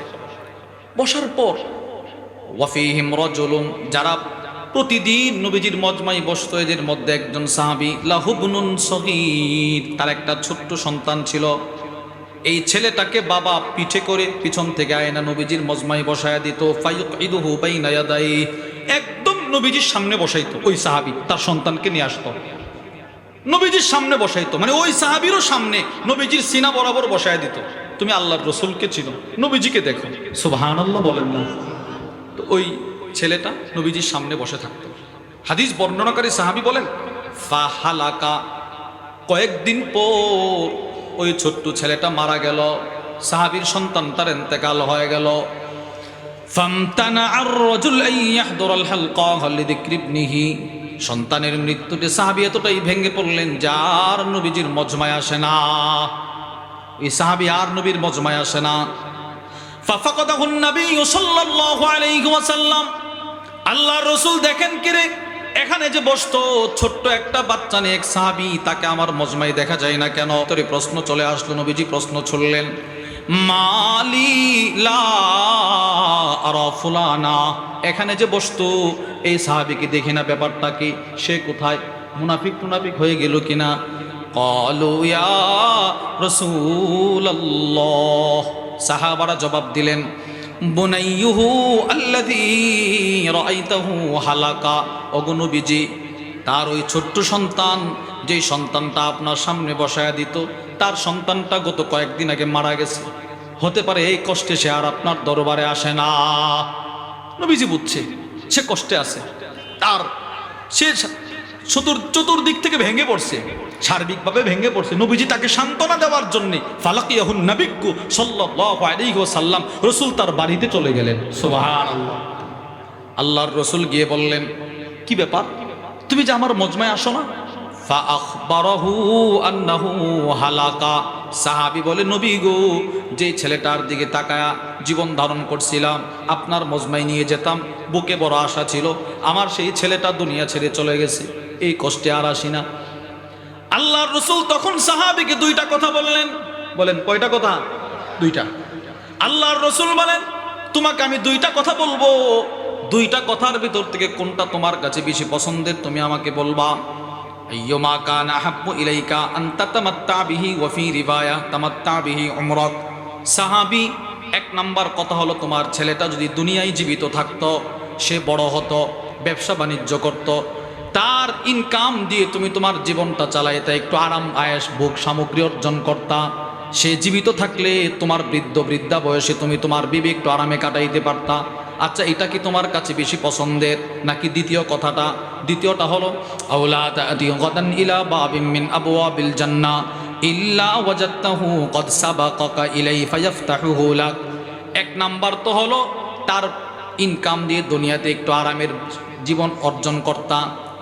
বসার পর ওয়াফিহিম রাজুলুন, যারা প্রতিদিন নবীজির মজমাই বসতো, এদের মধ্যে একজন সাহাবী লাহুবনুন সগীর, তার একটা ছোট্ট সন্তান ছিল। এই ছেলেটাকে বাবা পিঠে করে পিছন থেকে আয়না নবীজির মজমাই বসায়া দিত। ফায়ুকইদুহু বাইনা ইয়াদাই, একদম নবীজির সামনে বসাইতো। ওই সাহাবী তার সন্তানকে নিয়ে আসতো। নবীজির সামনে বসাইতো, মানে ওই সাহাবীরও সামনে নবীজির সিনা বরাবর বসায় দিত। তুমি আল্লাহর রসুলকে চিনো, নবীজিকে দেখো, সুবহানাল্লাহ বলেন না। তো ওই ছেলেটা নবীজির সামনে বসে থাকতো। হাদিস বর্ণনাকারী সাহাবী বলেন, ফাহালাকা, কয়েকদিন পর ওই ছোট্ট ছেলেটা মারা গেল, সাহাবীর সন্তান তার ইন্তেকাল হয়ে গেল। ফামতানা আর রাজুল আন ইয়াহদুরাল হালকা লিযিকরি ইবনিহি, সন্তানের মৃত্যুতে সাহাবী এতটাই ভেঙে পড়লেন যার নবীজির মজমায় আসে না, এই সাহাবী আর নবীর মজমায় আসে না। ফাফাকাদাহুন নবী সাল্লাল্লাহু আলাইহি ওয়াসাল্লাম, আল্লাহর রাসূল দেখেন কিরে এখানে যে বসতো ছোট্ট একটা বাচ্চা নিয়ে এক সাহাবী, তাকে আমার মজমায় দেখা যায় না কেন? তোর প্রশ্ন চলে আসলো, নবীজি প্রশ্ন ছুড়লেন, মালি লা আরা ফুলানা, এখানে যে বসতো এই সাহাবীকে দেখি না, ব্যাপারটা কি? সে কোথায়? মুনাফিক টুনাফিক হয়ে গেল কিনা? ক্বালু ইয়া রাসূলুল্লাহ, সাহাবারা জবাব দিলেন, বুনাইয়ুহু আল্লাযী রাআইতাহু হালাকা, ওগো নবীজি, তার ওই ছোট্ট সন্তান, যেই সন্তানটা আপনার সামনে বসায়া দিত, তার সন্তানটা গত কয়েকদিন আগে মারা গেছে, হতে পারে এই কষ্টে সে আর আপনার দরবারে আসে না। নবীজি বুঝছে সে কষ্টে আছে, তার সে চতুর্দিক থেকে ভেঙে পড়ছে, সার্বিকভাবে ভেঙে পড়ছে। নবীজি তাকে সান্ত্বনা দেওয়ার জন্য ফালাকিয়াহুন নবিয়্যু সাল্লাল্লাহু আলাইহি ওয়াসাল্লাম, রাসূল তার বাড়িতে চলে গেলেন। সুবহানাল্লাহ। আল্লাহর রাসূল গিয়ে বললেন, কি ব্যাপার, তুমি যে আমার মজমায় আসো না? ফাআখবারাহু আন্নাহু হালাকা, সাহাবী বলে, নবী গো, যে ছেলেটার দিকে তাকায়া জীবন ধারণ করছিলাম, আপনার মজমায় নিয়ে যেতাম, বুকে বড় আশা ছিল, আমার সেই ছেলেটা দুনিয়া ছেড়ে চলে গেছে, এই কষ্টে আর আসি না। আল্লাহর রাসূল তখন সাহাবীকে দুইটা কথা বললেন। বলেন কয়টা কথা? দুইটা। আল্লাহর রাসূল বলেন, তোমাকে আমি দুইটা কথা বলবো, দুইটা কথার ভিতর থেকে কোনটা তোমার কাছে বেশি পছন্দের তুমি আমাকে বলবা। আইয়ুমা কানা আহাব্বু ইলাইকা আন তাতামাত্তা বিহি ওয়া ফি রিওয়ায়া তামাত্তা বিহি উমরাক। সাহাবী, এক নাম্বার কথা হলো, তোমার ছেলেটা যদি দুনিয়ায় জীবিত থাকতো, সে বড় হতো, ব্যবসা বাণিজ্য করত, তার ইনকাম দিয়ে তুমি তোমার জীবনটা চালাইতে, একটু আরাম আয়েশ ভোগ সামগ্রী অর্জন করতা, সে জীবিত থাকলে তোমার বৃদ্ধা বয়সে তুমি তোমার বিবি একটু আরামে কাটাইতে পারতা। আচ্ছা, এটা কি তোমার কাছে বেশি পছন্দের নাকি দ্বিতীয় কথাটা? দ্বিতীয়টা হলো, আওলা তা'তি গাদান ইলা বাবিন মিন আবওয়াবিল জান্নাহ ইল্লা ওয়াজাদতাহু ক্বাদ সাবাকাকা ইলাইহি ফায়াফতাহুহু লাক। এক নাম্বার তো হলো তার ইনকাম দিয়ে দুনিয়াতে একটু আরামের জীবন অর্জন করতা।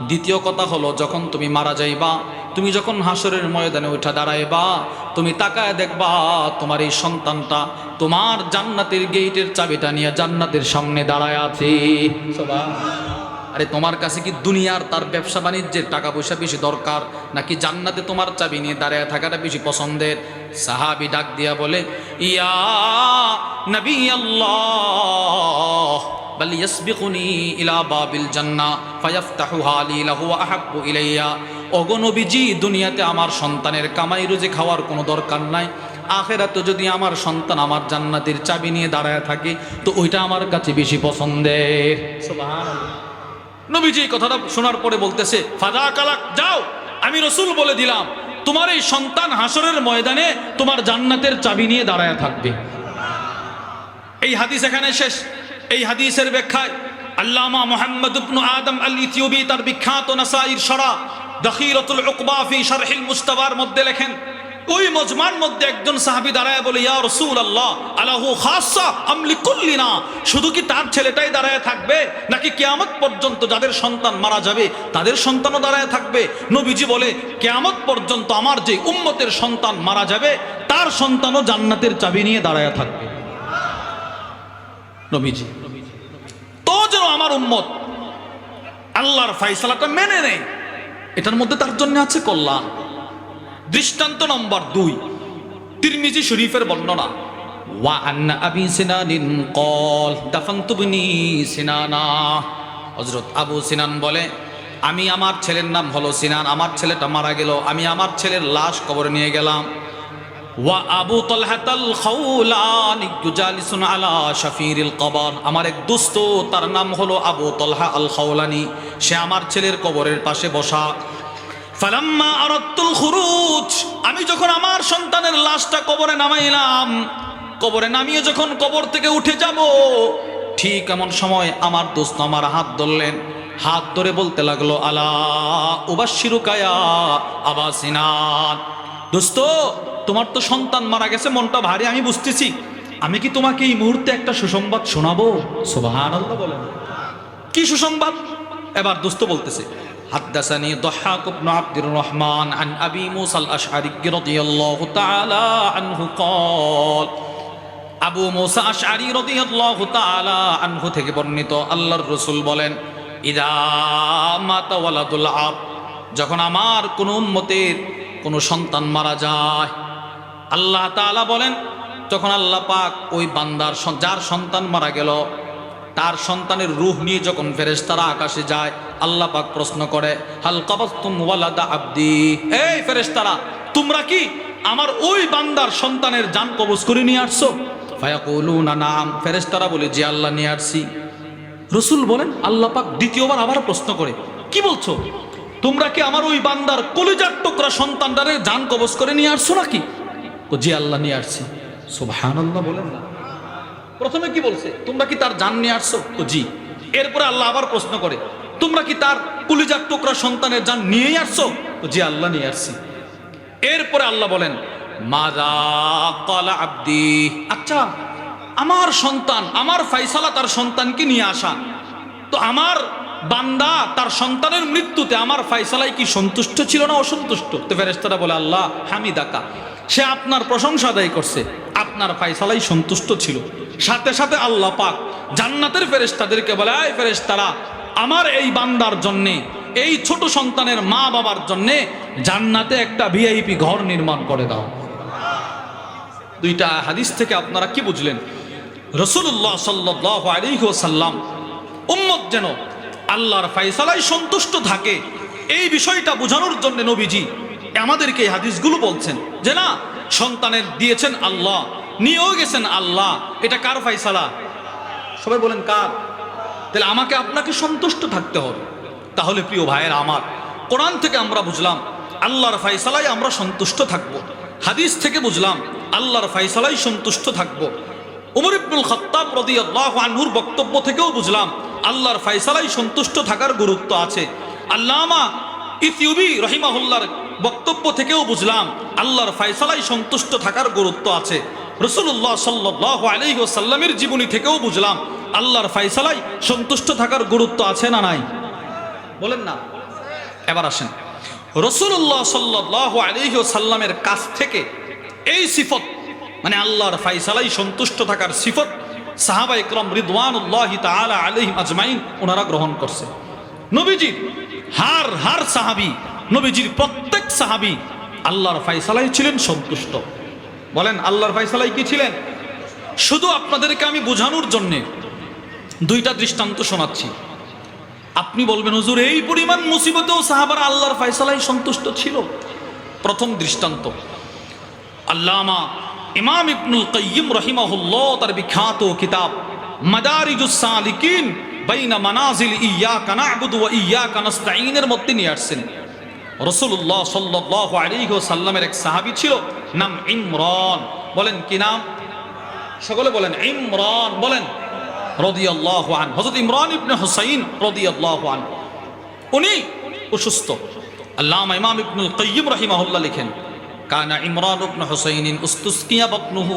দ্বিতীয় কথা হলো, যখন তুমি মারা যাইবা, তুমি যখন হাসরের ময়দানে উঠা দাঁড়াইবা, তুমি তাকায় দেখবা তোমার এই সন্তানটা তোমার জান্নাতের গেটের চাবিটা নিয়ে জান্নাতের সামনে দাঁড়ায় আছে। আরে তোমার কাছে কি দুনিয়ার তার ব্যবসা বাণিজ্যের টাকা পয়সা বেশি দরকার নাকি জান্নাতে তোমার চাবি নিয়ে দাঁড়ায় থাকাটা বেশি পছন্দের? সাহাবী ডাক দিয়া বলে, ইয়া নবী আল্লাহ, বাল ইয়াসবিকুনি ইলা বাবিল জান্নাহ ফায়াফতাহুহা লি লাহু আহাব্বু ইলাইয়া। ওগো নবীজি, দুনিয়াতে আমার সন্তানের কামাই রুজি খাওয়ার কোনো দরকার নাই, আখিরাতে যদি আমার সন্তান আমার জান্নাতের চাবি নিয়ে দাঁড়ায় থাকে তো ওইটা আমার কাছে বেশি পছন্দের। সুবহানাল্লাহ। নবীজি এই কথাটা শোনার পরে বলতেছে, ফাযাকালাক, যাও, আমি রাসূল বলে দিলাম তোমার এই সন্তান হাসরের ময়দানে তোমার জান্নাতের চাবি নিয়ে দাঁড়ায় থাকবে। এই হাদিস এখানে শেষ। এই হাদিসের ব্যাখ্যায় আল্লামা মুহাম্মদ ইবনে আদম আল ইথিওপি তার বিখ্যাত নাসাইর শরা দাখিরাতুল উকবা ফি শারহিল মুস্তাবার মধ্যে লেখেন, ওই মজমার মধ্যে একজন সাহাবী দাঁড়ায় বলে, ইয়া রাসূলুল্লাহ, আলাহু খাসসা আম লিকুল্লিনা, শুধু কি তার ছেলেটাই দাঁড়ায় থাকবে নাকি কিয়ামত পর্যন্ত যাদের সন্তান মারা যাবে তাদের সন্তানও দাঁড়ায় থাকবে? নবীজি বলে, কিয়ামত পর্যন্ত আমার যে উম্মতের সন্তান মারা যাবে তার সন্তানও জান্নাতের চাবি নিয়ে দাঁড়ায় থাকবে। নবীজি তো যেন আমার উম্মত আল্লাহর ফয়সালাটা মেনে নেয়, এটার মধ্যে তার জন্য আছে কল্যাণ। দৃষ্টান্ত নম্বর 2, তিরমিজি শরীফের বর্ণনা, ওয়া আন আবি সিনানিন ক্বাল দাফানতু বিনি সিনানা। হযরত আবু সিনান বলে, আমি, আমার ছেলের নাম হলো সিনান, আমার ছেলেটা মারা গেল, আমি আমার ছেলের লাশ কবরে নিয়ে গেলাম। ওয়া আবু তালহাতাল খাওলানি জালিসুন আলা শাফিরিল কবর, আমার এক দোস্ত, তার নাম হলো আবু তালহা আল খাওলানি, সে আমার ছেলের কবরের পাশে বসা। ফালাম্মা আরাদতুল খুরুজ, আমি যখন আমার সন্তানের লাশটা কবরে নামাইলাম, কবরে নামিয়ে যখন কবর থেকে উঠে যাব, ঠিক এমন সময় আমার দোস্ত আমার হাত ধরলেন, হাত ধরে বলতে লাগলো, আলা উবাশশিরুকা ইয়া আবা সিনান, দোস্ত তোমার তো সন্তান মারা গেছে, মনটা ভারী আমি বুঝতেছি, আমি কি তোমাকে এই মুহূর্তে একটা সুসংবাদ শোনাবো? সুবহানাল্লাহ বলেন। কি সুসংবাদ? এবার দোস্ত বলতেছে, হাদ্দাসানি দহাক ইবনে আব্দুর রহমান আন আবি মুসা আল আশআরী রাদিয়াল্লাহু তাআলা আনহু ক্বাল, আবু মুসা আশআরী রাদিয়াল্লাহু তাআলা আনহু থেকে বর্ণিত, আল্লাহর রাসূল বলেন, ইদা মাতা ওয়ালাদুল আব, যখন আমার কোন উম্মতের কোন সন্তান মারা যায়, আল্লাহ তাআলা বলেন, যখন আল্লাহ পাক ওই বান্দার যার সন্তান মারা গেল তার সন্তানের রূহ নিয়ে যখন ফেরেশতারা আকাশে যায়, আল্লাহ পাক প্রশ্ন করে, হাল কাবাসতুম ওয়ালাদা আবদি, এই ফেরেশতারা তোমরা কি আমার ওই বান্দার সন্তানের জান কবজ করে নিয়ে আসছো? ফায়াকুলুনা নাম, ফেরেশতারা বলে, জি আল্লাহ নিয়ে আসছি। রাসূল বলেন, আল্লাহ পাক দ্বিতীয়বার আবার প্রশ্ন করে, কি বলছো, তোমরা কি আমার ওই বান্দার কলিজার টুকরা সন্তানটারে জান কবজ করে নিয়ে আসছো নাকি? জি আল্লাহ নিয়ে আসছি। সুবহানাল্লাহ বলেন না। প্রথমে কি বলছে, তোমরা কি তার জান নিয়ে আসছো? জি। এরপরে আল্লাহ আবার প্রশ্ন করে, তোমরা কি তার কলিজার টুকরা সন্তানের জান নিয়েই আসছো? জি আল্লাহ নিয়ে আসছি। এরপরে আল্লাহ বলেন, মাযা ক্বালা আবদি, আচ্ছা আমার সন্তান, আমার ফায়সালা তার সন্তানকে নিয়ে আসা, তো আমার বান্দা তার সন্তানের মৃত্যুতে আমার ফায়সালায় কি সন্তুষ্ট ছিল না অসন্তুষ্ট? তো ফেরেশতারা বলে, আল্লাহ হামিদাকা, সে আপনার প্রশংসা আদায় করছে, আপনার ফায়সালাই সন্তুষ্ট ছিল। সাথে সাথে আল্লাহ পাক জান্নাতের ফেরেশতাদেরকে বলে, এই ফেরেশতারা আমার এই বান্দার জন্যে, এই ছোট সন্তানের মা বাবার জন্যে জান্নাতে একটা ভিআইপি ঘর নির্মাণ করে দাও। দুইটা হাদিস থেকে আপনারা কি বুঝলেন? রাসূলুল্লাহ সাল্লাল্লাহু আলাইহি ওয়াসাল্লাম উম্মত যেন আল্লাহর ফায়সালায় সন্তুষ্ট থাকে, এই বিষয়টা বোঝানোর জন্য নবীজি আমাদেরকে এই হাদিসগুলো বলছেন, যে না, সন্তানের দিয়েছেন আল্লাহ, নিয়েও গেছেন আল্লাহ, এটা কার ফায়সালা? সবাই বলেন কার? তাহলে আমাকে আপনাকে সন্তুষ্ট থাকতে হবে। তাহলে প্রিয় ভাইয়েরা আমার, কোরআন থেকে আমরা বুঝলাম আল্লাহর ফায়সালায় আমরা সন্তুষ্ট থাকব, হাদিস থেকে বুঝলাম আল্লাহর ফায়সালায় সন্তুষ্ট থাকব, উমর ইবনুল খাত্তাব রাদিয়াল্লাহু আনহুর বক্তব্য থেকেও বুঝলাম আল্লাহর ফায়সালায় সন্তুষ্ট থাকার গুরুত্ব আছে, আল্লামা ইথিউবি রহিমাহুল্লাহর বক্তব্য থেকেও বুঝলাম আল্লাহর ফায়সালায় সন্তুষ্ট থাকার গুরুত্ব আছে, রাসূলুল্লাহ সাল্লাল্লাহু আলাইহি ওয়াসাল্লামের জীবনী থেকেও বুঝলাম আল্লাহর ফায়সালায় সন্তুষ্ট থাকার গুরুত্ব আছে না নাই? বলেন না। এবার আসেন, রাসূলুল্লাহ সাল্লাল্লাহু আলাইহি ওয়াসাল্লামের কাছ থেকে এই সিফত, মানে আল্লাহর ফায়সালায় সন্তুষ্ট থাকার সিফত, সাহাবায়ে কেরাম রিদওয়ানুল্লাহি তাআলা আলাইহিম আজমাইন ওনারা গ্রহণ করছে। নবীজির হার সাহাবী, নবীজির প্রত্যেক সাহাবী আল্লাহর ফায়সালায় ছিলেন সন্তুষ্ট। বলেন আল্লাহর ফায়সালায় কি ছিলেন? শুধু আপনাদেরকে আমি বোঝানোর জন্যে দুইটা দৃষ্টান্ত শোনাচ্ছি। আপনি বলবেন, হুজুর এই পরিমাণ মুসিবতেও সাহাবারা আল্লাহর ফায়সালায় সন্তুষ্ট ছিল? প্রথম দৃষ্টান্ত, আল্লামা ইমাম ইবনুল কাইয়িম রাহিমাহুল্লাহ তার বিখ্যাত কিতাব মাদারিজুস সালিকিন বাইনা মানাজিল ইয়াকা না'বুদু ওয়া ইয়াকা নাস্তাঈনের মধ্যে নিয়ে আসছেন, রাসূলুল্লাহ সাল্লাল্লাহু আলাইহি ওয়াসাল্লামের এক সাহাবী ছিল, নাম ইমরান। বলেন কি নাম? সকলে বলেন ইমরান, বলেন রাদিয়াল্লাহু আনহু। হযরত ইমরান ইবনে হুসাইন রাদিয়াল্লাহু আনহু, উনি অসুস্থ। আল্লামা ইমাম ইবনুল কাইয়িম রাহিমাহুল্লাহ লিখেন, কানা ইমরান ইবনে হুসাইনিন উস্তুসকিয়া বাতনুহু,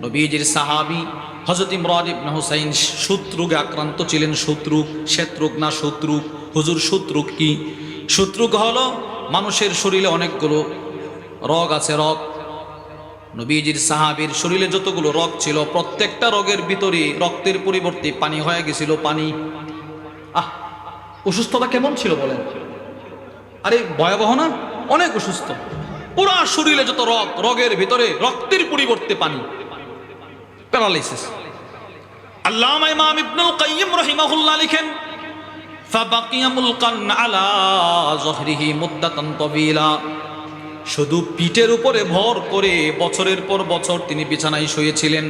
নবীজির সাহাবী হযরত ইমরান ইবনে হুসাইন শত্রুগে আক্রান্ত ছিলেন। শ্বেতরোগ না শত্রুগ? হুজুর শত্রুগ কি? শত্রুগ হলো মানুষের শরীরে অনেকগুলো রগ আছে, রগ। নবীজির সাহাবীর শরীরে যতগুলো রগ ছিল, প্রত্যেকটা রগের ভিতরে রক্তের পরিবর্তে পানি হয়ে গেছিল, পানি। অসুস্থতা কেমন ছিল বলেন? আরে ভয়াবহ না? অনেক অসুস্থ, পুরা শরীরে যত রগ, রগের ভিতরে রক্তের পরিবর্তে পানি, প্যারালাইসিস। আল্লামা ইমাম ইবনুল কাইয়িম রাহিমাহুল্লাহ লিখেন, ফাবাকিয়া মুলকান আলা যহরিহি মুদ্দাতান তাবিলা, শুধু পিঠের উপরে ভর করে বছরের পর বছর তিনি বিছানায় শুয়েছিলেন।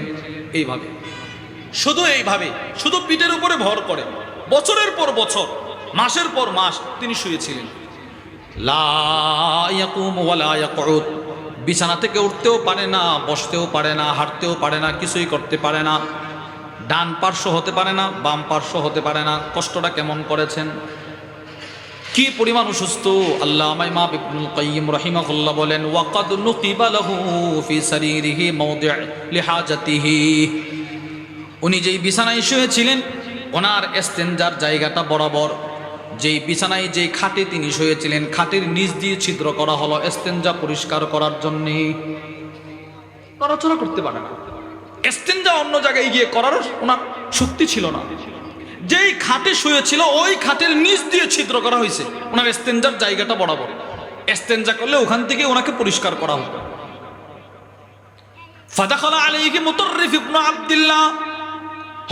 এইভাবে, শুধু পিঠের উপরে ভর করে বছরের পর বছর, মাসের পর মাস তিনি শুয়েছিলেন। লা ইয়াকুমু ওয়া লা ইয়াকউদ, বিছানা থেকে উঠতেও পারে না, বসতেও পারে না, হাঁটতেও পারে না, কিছুই করতে পারে না, ডান পার্শ্ব হতে পারে না, বাম পার্শ্ব হতে পারে না। কষ্টটা কেমন করেছেন, কি পরিমাণ অসুস্থ। আল্লামা ইমাম ইবনুল কাইয়্যিম রাহিমাহুল্লাহ বলেন, ওয়াকাদ নুকিবা লাহু ফি সারিরিহি মাওদি' লিহাজাতিহি, উনি যেই বিছানায় শুয়েছিলেন ওনার ইস্তেনজার জায়গাটা বরাবর যেই বিছানায় যেই খাটে তিনি শুয়েছিলেন, খাটের নিচ দিয়ে ছিদ্র করা হলো ইস্তেনজা পরিষ্কার করার জন্য। নড়াচড়া করতে পারে না, ইস্তেনজা অন্য জায়গায় গিয়ে করার ওনার শক্তি ছিল না। যেই খাটে শুয়েছিল ওই খাটের নিচ দিয়ে ছিদ্র করা হয়েছে ওনার ইস্তেনজার জায়গাটা বরাবর। ইস্তেনজা করলে ওখান থেকে ওনাকে পরিষ্কার করা হতো। ফাদাখালা আলাইহি মুতাররিফ ইবনে আব্দুল্লাহ,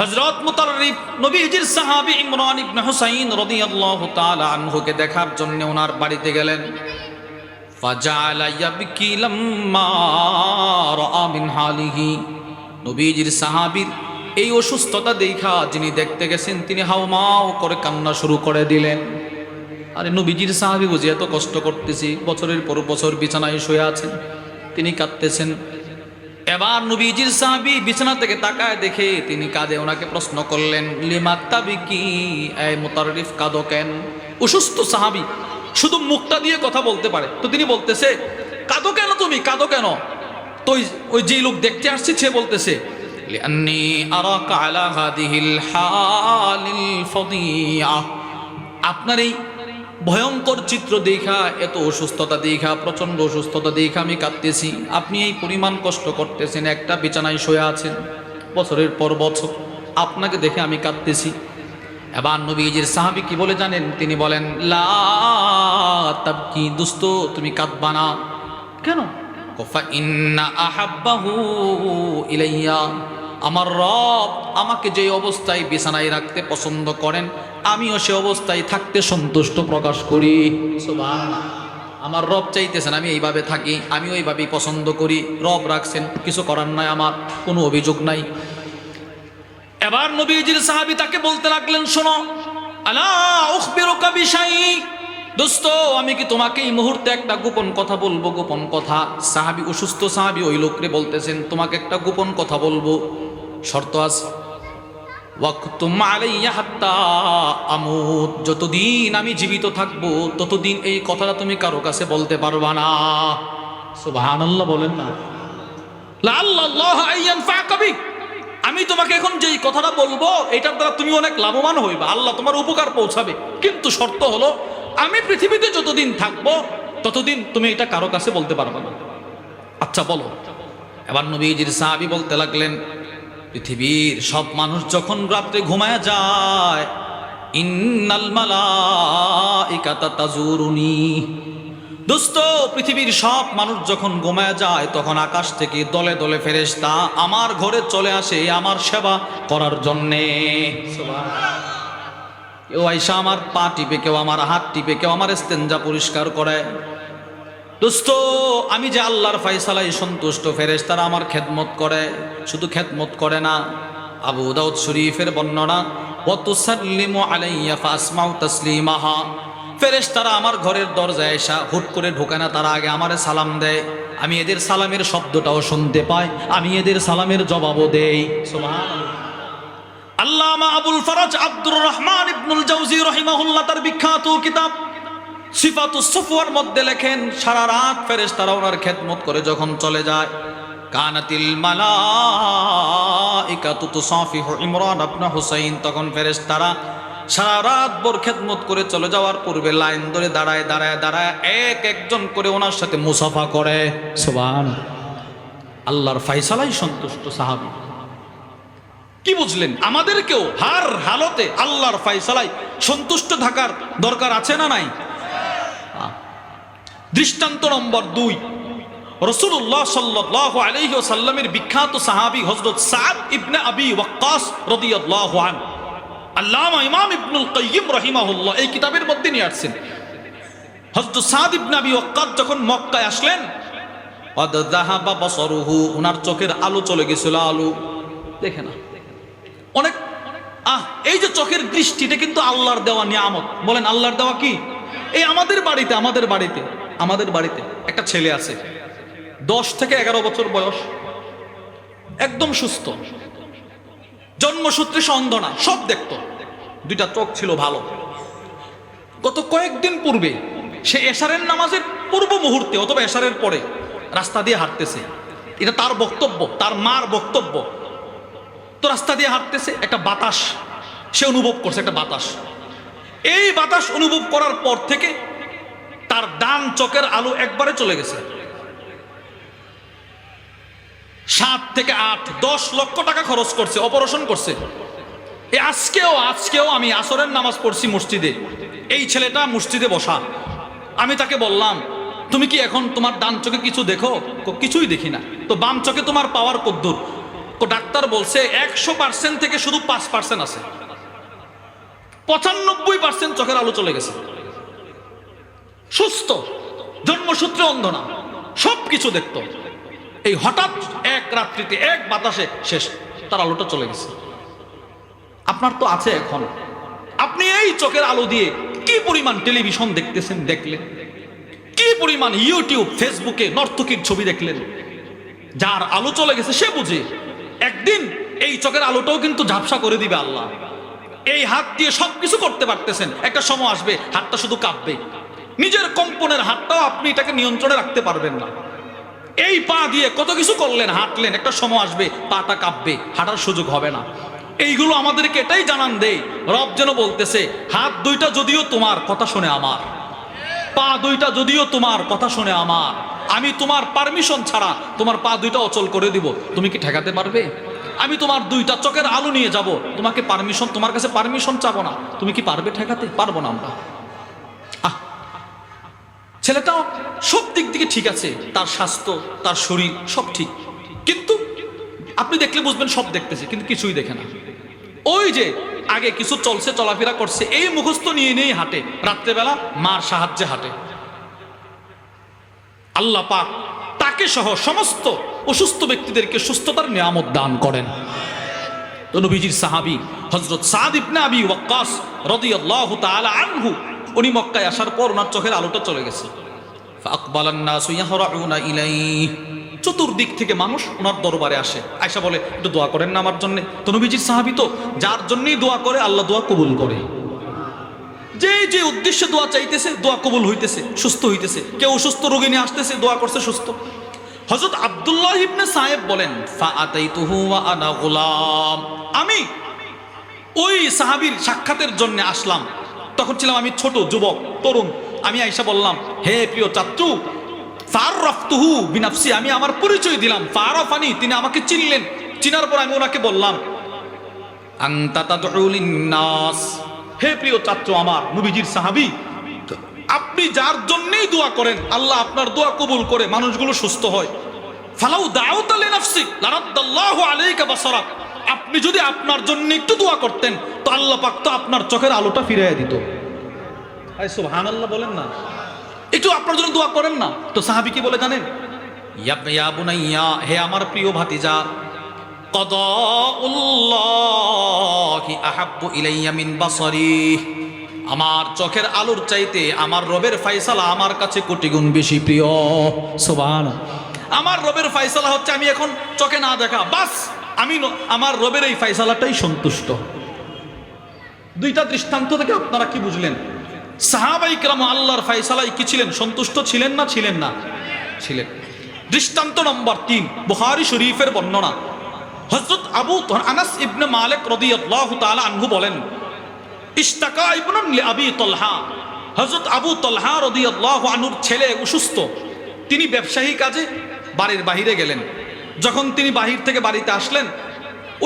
হযরত মুতাররিফ নবীজির সাহাবী ইমরান ইবনে হুসাইন রাদিয়াল্লাহু তাআলা আনহুকে দেখার জন্য ওনার বাড়িতে গেলেন। ফাজাআলা ইয়াবকি লাম্মা রাআ মিন হালিহি, নবীজির সাহাবীর এই অসুস্থতা দেখা যিনি দেখতে গেছেন তিনি হাউমাউ করে কান্না শুরু করে দিলেন। আরে নবীজির সাহাবী বুঝি এত কষ্ট করতেছি, বছরের পর বছর বিছানায় শুয়ে আছেন, তিনি কাঁদতেছেন। এবার নবীজির সাহাবী বিছানা থেকে তাকায় দেখে তিনি কাঁদে। ওনাকে প্রশ্ন করলেন, লিমা তাবিকি, এই মুতাররিফ কাঁদো কেন? অসুস্থ সাহাবী শুধু মুখটা দিয়ে কথা বলতে পারে, তো তিনি বলতেছে কাঁদো কেন, তুমি কাঁদো কেন? তো ওই যে লোক দেখতে আসছে সে বলতেছে, লিআন্নী আরাকা আলা হাদিহিল হালিল ফাদিয়া, আপনার এই ভয়ঙ্কর চিত্র দেখা, এত অসুস্থতা দেখা, প্রচন্ড অসুস্থতা দেখা আমি কাঁদতেছি। আপনি এই পরিমাণ কষ্ট করতেছেন, একটা বিছানায় শুয়ে আছেন বছরের পর বছর, আপনাকে দেখে আমি কাঁদতেছি। এবার নবীজির সাহাবী কি বলে জানেন? তিনি বলেন, লা তাবকি, দোস্ত তুমি কাঁদবা না। কেন? ফা ইন্না আহাব্বাহু ইলাইয়া, আমার রব আমাকে যে অবস্থায় বিছানায় রাখতে পছন্দ করেন আমিও সে অবস্থায় থাকতে সন্তুষ্ট প্রকাশ করি। সুবহানাল্লাহ, আমার রব চাইতেছেন আমি এইভাবে থাকি, আমি ওইভাবেই পছন্দ করি। রব রাখছেন, কিছু করার নাই, আমার কোনো অভিযোগ নাই। এবার নবীজির সাহাবী তাকে বলতে লাগলেন, শোনো, আলা উখবিরুকা বিশাই, দোস্ত আমি কি তোমাকে এই মুহূর্তে একটা গোপন কথা বলবো? গোপন কথা। সাহাবী, অসুস্থ সাহাবী ওই লোকরে বলতেছেন, তোমাকে একটা গোপন কথা বলবো, শর্ত আছে। ওয়াকতুম আলাইয়া হাত্তা আমুত, যতদিন আমি জীবিত থাকবো ততদিন এই কথাটা তুমি কারো কাছে বলতে পারবা না। সুবহানাল্লাহ বলেন না। লাআল্লাল্লাহ আইয়ানফাকা বিক, আমি তোমাকে এখন যেই কথাটা বলবো এটার দ্বারা তুমি অনেক লাভবান হইবা, আল্লাহ তোমার উপকার পৌঁছাবে, কিন্তু শর্ত হলো আমি পৃথিবীতে যতদিন থাকবো ততদিন তুমি এটা কারো কাছে বলতে পারবে না। আচ্ছা বলো। এবার নবীজির সাহাবী বলতে লাগলেন, পৃথিবীর সব মানুষ যখন রাত্রে ঘুমায় যায়, ইন্নাল মালাইকাতা তাজুরুনি, দোস্ত পৃথিবীর সব মানুষ যখন ঘুমায় যায় তখন আকাশ থেকে দলে দলে ফেরেশতা আমার ঘরে চলে আসে আমার সেবা করার জন্যে। কেউ আইসা আমার পা টিপে, কেউ আমার হাত টিপে, কেউ আমার ইস্তেনজা পরিষ্কার করে। দোস্ত আমি যে আল্লাহর ফায়সালায় সন্তুষ্ট, ফেরেশতারা আমার খেদমত করে। শুধু খেদমত করে না, আবু দাউদ শরীফের বর্ণনা, ওয়া তুসাল্লিমু আলাইয়া ফাসমাউ তাসলিমাহা, ফেরেশতারা আমার ঘরের দরজায় এসে হুট করে ঢোকে না, তারা আগে আমারে সালাম দেয়, আমি এদের সালামের শব্দটাও শুনতে পাই, আমি এদের সালামের জবাবও দেই। সুবহানাল্লাহ। আল্লামা আবুল ফরজ আব্দুর রহমান ইবনুল জাওজি রাহিমাহুল্লাহ তার বিখ্যাত কিতাব সিফাতুস সফওয়ার মধ্যে লেখেন, সারা রাত ফেরেশতারা ওনার খেদমত করে যখন চলে যায়, কানাতিল মালাইকাতু তুসাফিহু ইমরান ইবনে হুসাইন, তখন ফেরেশতারা সারা রাত ভর খেদমত করে চলে যাওয়ার পূর্বে লাইন ধরে দাঁড়ায় দাঁড়ায় দাঁড়ায় এক একজন করে ওনার সাথে মুসাফা করে। সুবহানাল্লাহ, আল্লাহর ফায়সালায় সন্তুষ্ট সাহাবী। কি বুঝলেন? আমাদেরকেও হার হালতে আল্লাহর ফায়সালায় সন্তুষ্ট থাকার দরকার আছে না নাই? দৃষ্টান্ত নম্বর 2, রাসূলুল্লাহ সাল্লাল্লাহু আলাইহি ওয়াসাল্লামের বিখ্যাত সাহাবী হযরত সাদ ইবনে আবি ওয়াক্কাস রাদিয়াল্লাহু আনহু, আল্লামা ইমাম ইবনুল কাইয়্যিম রাহিমাহুল্লাহ এই কিতাবের মধ্যে নিয়ে আসছেন। হযরত সাদ ইবনে আবি ওয়াক্কাস যখন মক্কায় আসলেন, কদ যাহাবা বসরুহু, ওনার চোখের আলো চলে গেছিল, আলো দেখে না অনেক। এই যে চোখের দৃষ্টিটা কিন্তু আল্লাহর দেওয়া নিয়ামত। বলেন আল্লাহর দেওয়া কি? এই আমাদের বাড়িতে একটা ছেলে আছে, 10 থেকে 11 বছর বয়স, একদম সুস্থ, জন্মসূত্রে সে অন্ধ না, সব দেখতো, 2টা চোখ ছিল ভালো। গত কয়েকদিন পূর্বে সে এশারের নামাজের পূর্ব মুহূর্তে অথবা এশারের পরে রাস্তা দিয়ে হাঁটতেছে, এটা তার বক্তব্য, তার মার বক্তব্য। তো রাস্তা দিয়ে হাঁটতেছে, একটা বাতাস সে অনুভব করছে, একটা বাতাস। এই বাতাস অনুভব করার পর থেকে তার ডান চোখের আলো একবারে চলে গেছে। 7 থেকে 8, 10 লক্ষ টাকা খরচ করছে, অপারেশন করছে। আজকেও আমি আসরের নামাজ পড়ছি মসজিদে, এই ছেলেটা মসজিদে বসা। আমি তাকে বললাম, তুমি কি এখন তোমার ডান চোখে কিছু দেখো? কিছুই দেখি না। তো বাম চোখে তোমার পাওয়ার কদ্দূর? তো ডাক্তার বলছে 100% থেকে শুধু 5% আছে, 95% চোখের আলো চলে গেছে। সুস্থ, জন্মসূত্রে অন্ধ না, সব কিছু দেখত। এই হঠাৎ এক রাত্রিতে এক বাতাসে শেষ, তার আলোটা চলে গেছে। আপনার তো আছে এখন, আপনি এই চোখের আলো দিয়ে কি পরিমাণ টেলিভিশন দেখতেছেন, দেখলেন কি পরিমাণ ইউটিউব ফেসবুকে নর্তকীর ছবি দেখলেন। যার আলো চলে গেছে সে বুঝে একদিন এই চোখের আলোটাও কিন্তু ঝাপসা করে দিবে আল্লাহ। এই হাত দিয়ে সবকিছু করতে পারতেছেন, একটা সময় আসবে হাতটা শুধু কাঁপবে, নিজের কম্পনের হাতটাও আপনি এটাকে নিয়ন্ত্রণে রাখতে পারবেন না। এই পা দিয়ে কত কিছু করলেন, হাঁটলেন, একটা সময় আসবে পাটা কাঁপবে, হাঁটার সুযোগ হবে না। এইগুলো আমাদেরকে এটাই জানান দেয়, রব যেন বলতেছে, হাত 2টা যদিও তোমার কথা শুনে আমার, পা 2টা যদিও তোমার কথা শুনে আমার, আমি তোমার পারমিশন ছাড়া তোমার পা 2টা অচল করে দিব, তুমি কি ঠেকাতে পারবে? আমি তোমার 2টা চোখের আলো নিয়ে যাব, তোমাকে পারমিশন, তোমার কাছে পারমিশন চাবো না, তুমি কি পারবে ঠেকাতে? পারবো না আমরা। ছেলেটাও সব দিক থেকে ঠিক আছে, তার স্বাস্থ্য, তার শরীর সব ঠিক, কিন্তু আপনি দেখলে বুঝবেন সব দেখতেছে কিন্তু কিছুই দেখে না। ওই যে আগে কিছু চলছে, চলাফেরা করছে, এই মুখস্থ নিয়ে নিয়েই হাঁটে, রাত্রেবেলা মার সাহায্যে হাঁটে। আল্লাহ পাক তাকে সহ সমস্ত অসুস্থ ব্যক্তিদেরকে সুস্থতার নিয়ামত দান করেন। তো নবীজির সাহাবী হযরত সাদ ইবনে আবি ওয়াক্কাস রাদিয়াল্লাহু তাআলা আনহু, উনি মক্কায় আসার পর ওনার চোখের আলোটা চলে গেছে। ফাআকবালান নাসু ইয়াহরাউনা ইলাইহি, চতুর্দিক থেকে মানুষ ওনার দরবারে আসে, আয়েশা বলে, একটু দোয়া করেন না আমার জন্য। তো নবীজির সাহাবী তো যার জন্যই দোয়া করে আল্লাহ দোয়া কবুল করে, যে যে উদ্দেশ্যে দোয়া চাইতেছে দোয়া কবুল হইতেছে, সুস্থ হইতেছে। কেউ অসুস্থ রোগী নিয়ে আসতেছে, দোয়া করছে, সুস্থ। হযরত আব্দুল্লাহ ইবনে সায়েব বলেন, ফাআতাইতুহু ওয়া আনা গুলাম, আমি ওই সাহাবীর সাক্ষাতের জন্য আসলাম, তখন ছিলাম আমি ছোট, যুবক, তরুণ। আমি আয়েশা বললাম, হে প্রিয় চাচু, ফারাফতুহু বিনাফসি, আমি আমার পরিচয় দিলাম। ফারাফানি, তিনি আমাকে চিনলেন। চিনার পর আমি ওনাকে বললাম, আনতা তাদউ লিন-নাস, হে প্রিয় চাচু আমার, নবীজির সাহাবী, আপনি যার জন্যই দোয়া করেন আল্লাহ আপনার দোয়া কবুল করে, মানুষগুলো সুস্থ হয়। ফালাউ দাউতা লিনাফসিক লারাদ্দাল্লাহু আলাইকা বাসারাক, আপনি যদি আপনার জন্য একটু দোয়া করতেন তো আল্লাহ পাক তো আপনার চোখের আলোটা ফিরিয়ে দিত। আয় সুবহানাল্লাহ বলেন না, একটু আপনার জন্য দোয়া করেন না। তো সাহাবী কি বলে জানেন? ইয়া বুনাইয়া, হে আমার প্রিয় ভাতিজা, কদাউল্লাহি আহাব্বু ইলাইয়া মিন বাসারি, আমার চোখের আলোর চাইতে আমার রবের ফয়সালা আমার কাছে কোটি গুণ বেশি প্রিয়। সুবহানাল্লাহ, আমার রবের ফয়সালা হচ্ছে আমি এখন চোখে না দেখা, বাস আমি আমার রবের এই ফয়সালাটাই সন্তুষ্ট। 2টা দৃষ্টান্ত থেকে আপনারা কি বুঝলেন? সাহাবায়ে কেরাম আল্লাহর ফয়সালায় কি ছিলেন? সন্তুষ্ট ছিলেন না ছিলেন না? ছিলেন। দৃষ্টান্ত নম্বর 3, বুখারী শরীফের বর্ণনা। হযরত আনাস ইবনে মালিক রাদিয়াল্লাহু তাআলা আনহু বলেন, ইশতাকা ইবনুন লিআবি তালহা, হযরত আবু তালহা রাদিয়াল্লাহু আনহুর ছেলে অসুস্থ, তিনি ব্যবসায়ী কাজে বাড়ির বাহিরে গেলেন। যখন তিনি বাহির থেকে বাড়িতে আসলেন,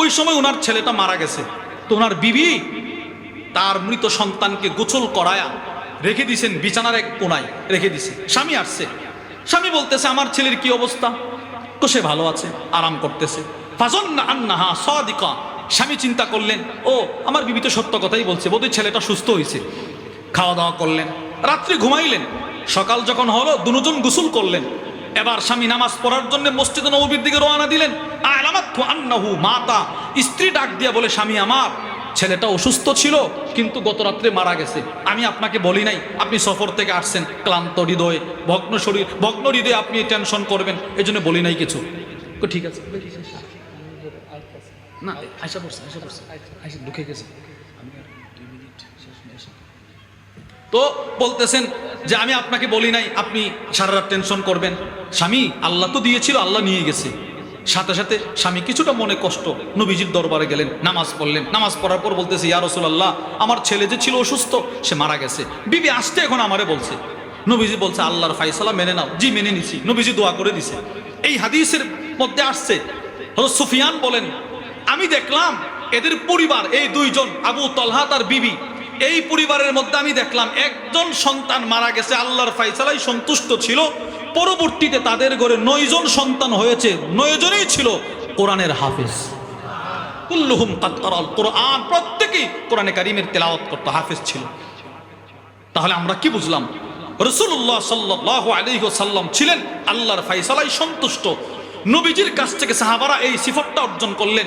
ওই সময় ওনার ছেলেটা মারা গেছে। তো ওনার বিবি তার মৃত সন্তানকে গোসল করায়া রেখে দিয়েছেন, বিছানার এক কোণায় রেখে দিছে। স্বামী আসছে, স্বামী বলতেছে, আমার ছেলের কি অবস্থা? তো সে ভালো আছে, আরাম করতেছে। ফাযান্না আন্নাহা সাদিকা, স্বামী চিন্তা করলেন, ও আমার বিবি তো সত্য কথাই বলছে, বোধহয় ছেলেটা সুস্থ হয়েছে। খাওয়া দাওয়া করলেন, রাত্রি ঘুমাইলেন। সকাল যখন হলো দুজন গোসল করলেন। এবার স্বামী নামাজ পড়ার জন্য মসজিদে নববীর দিকে রওনা দিলেন। আলামাতু আন্নাহু মাতা, স্ত্রী ডাক দিয়া বলে, স্বামী আমার ছেলেটা অসুস্থ ছিল কিন্তু গত রাত্রে মারা গেছে, আমি আপনাকে বলি নাই, আপনি সফর থেকে আসছেন ক্লান্ত হৃদয়ে, ভগ্ন শরীর, ভগ্ন হৃদয়ে আপনি টেনশন করবেন, এই জন্য বলি নাই কিছু। ঠিক আছে না, আয়সা পড়ছে আয়সা ঢুকে গেছে। তো বলতেছেন যে আমি আপনাকে বলি নাই আপনি সারা রাত টেনশন করবেন। স্বামী আল্লাহ তো দিয়েছিল, আল্লাহ নিয়ে গেছে। সাথে সাথে স্বামী কিছুটা মনে কষ্ট, নবীজির দরবারে গেলেন, নামাজ পড়লেন। নামাজ পড়ার পর বলতেছে, ইয়া রাসূলুল্লাহ, আমার ছেলে যে ছিল অসুস্থ সে মারা গেছে, বিবি আসতে এখন আমারে বলছে। নবীজি বলছে আল্লাহর ফায়সালা মেনে নাও। জি মেনে নিছি। নবীজি দোয়া করে দিছে। এই হাদিসের মধ্যে আসছে, হযরত সুফিয়ান বলেন, আমি দেখলাম এদের পরিবার, এই দুইজন আবু তালহা তার বিবি, এই পরিবারের মধ্যে আমি দেখলাম একজন সন্তান মারা গেছে, আল্লাহর ফায়সালায় সন্তুষ্ট ছিল। পরবর্তীতে তাদের ঘরে 9 জন সন্তান হয়েছে, 9 জনই ছিল কোরআনের হাফেজ। কুল্লুহুম কাদ ক্বারাল কোরআন, প্রত্যেকেই কোরআনে কারীমের তেলাওয়াত করত, হাফেজ ছিল। তাহলে আমরা কি বুঝলাম? রাসূলুল্লাহ সাল্লাল্লাহু আলাইহি ওয়াসাল্লাম ছিলেন আল্লাহর ফায়সালায় সন্তুষ্ট। নবীজির কাছ থেকে সাহাবারা এই সিফতটা অর্জন করলেন।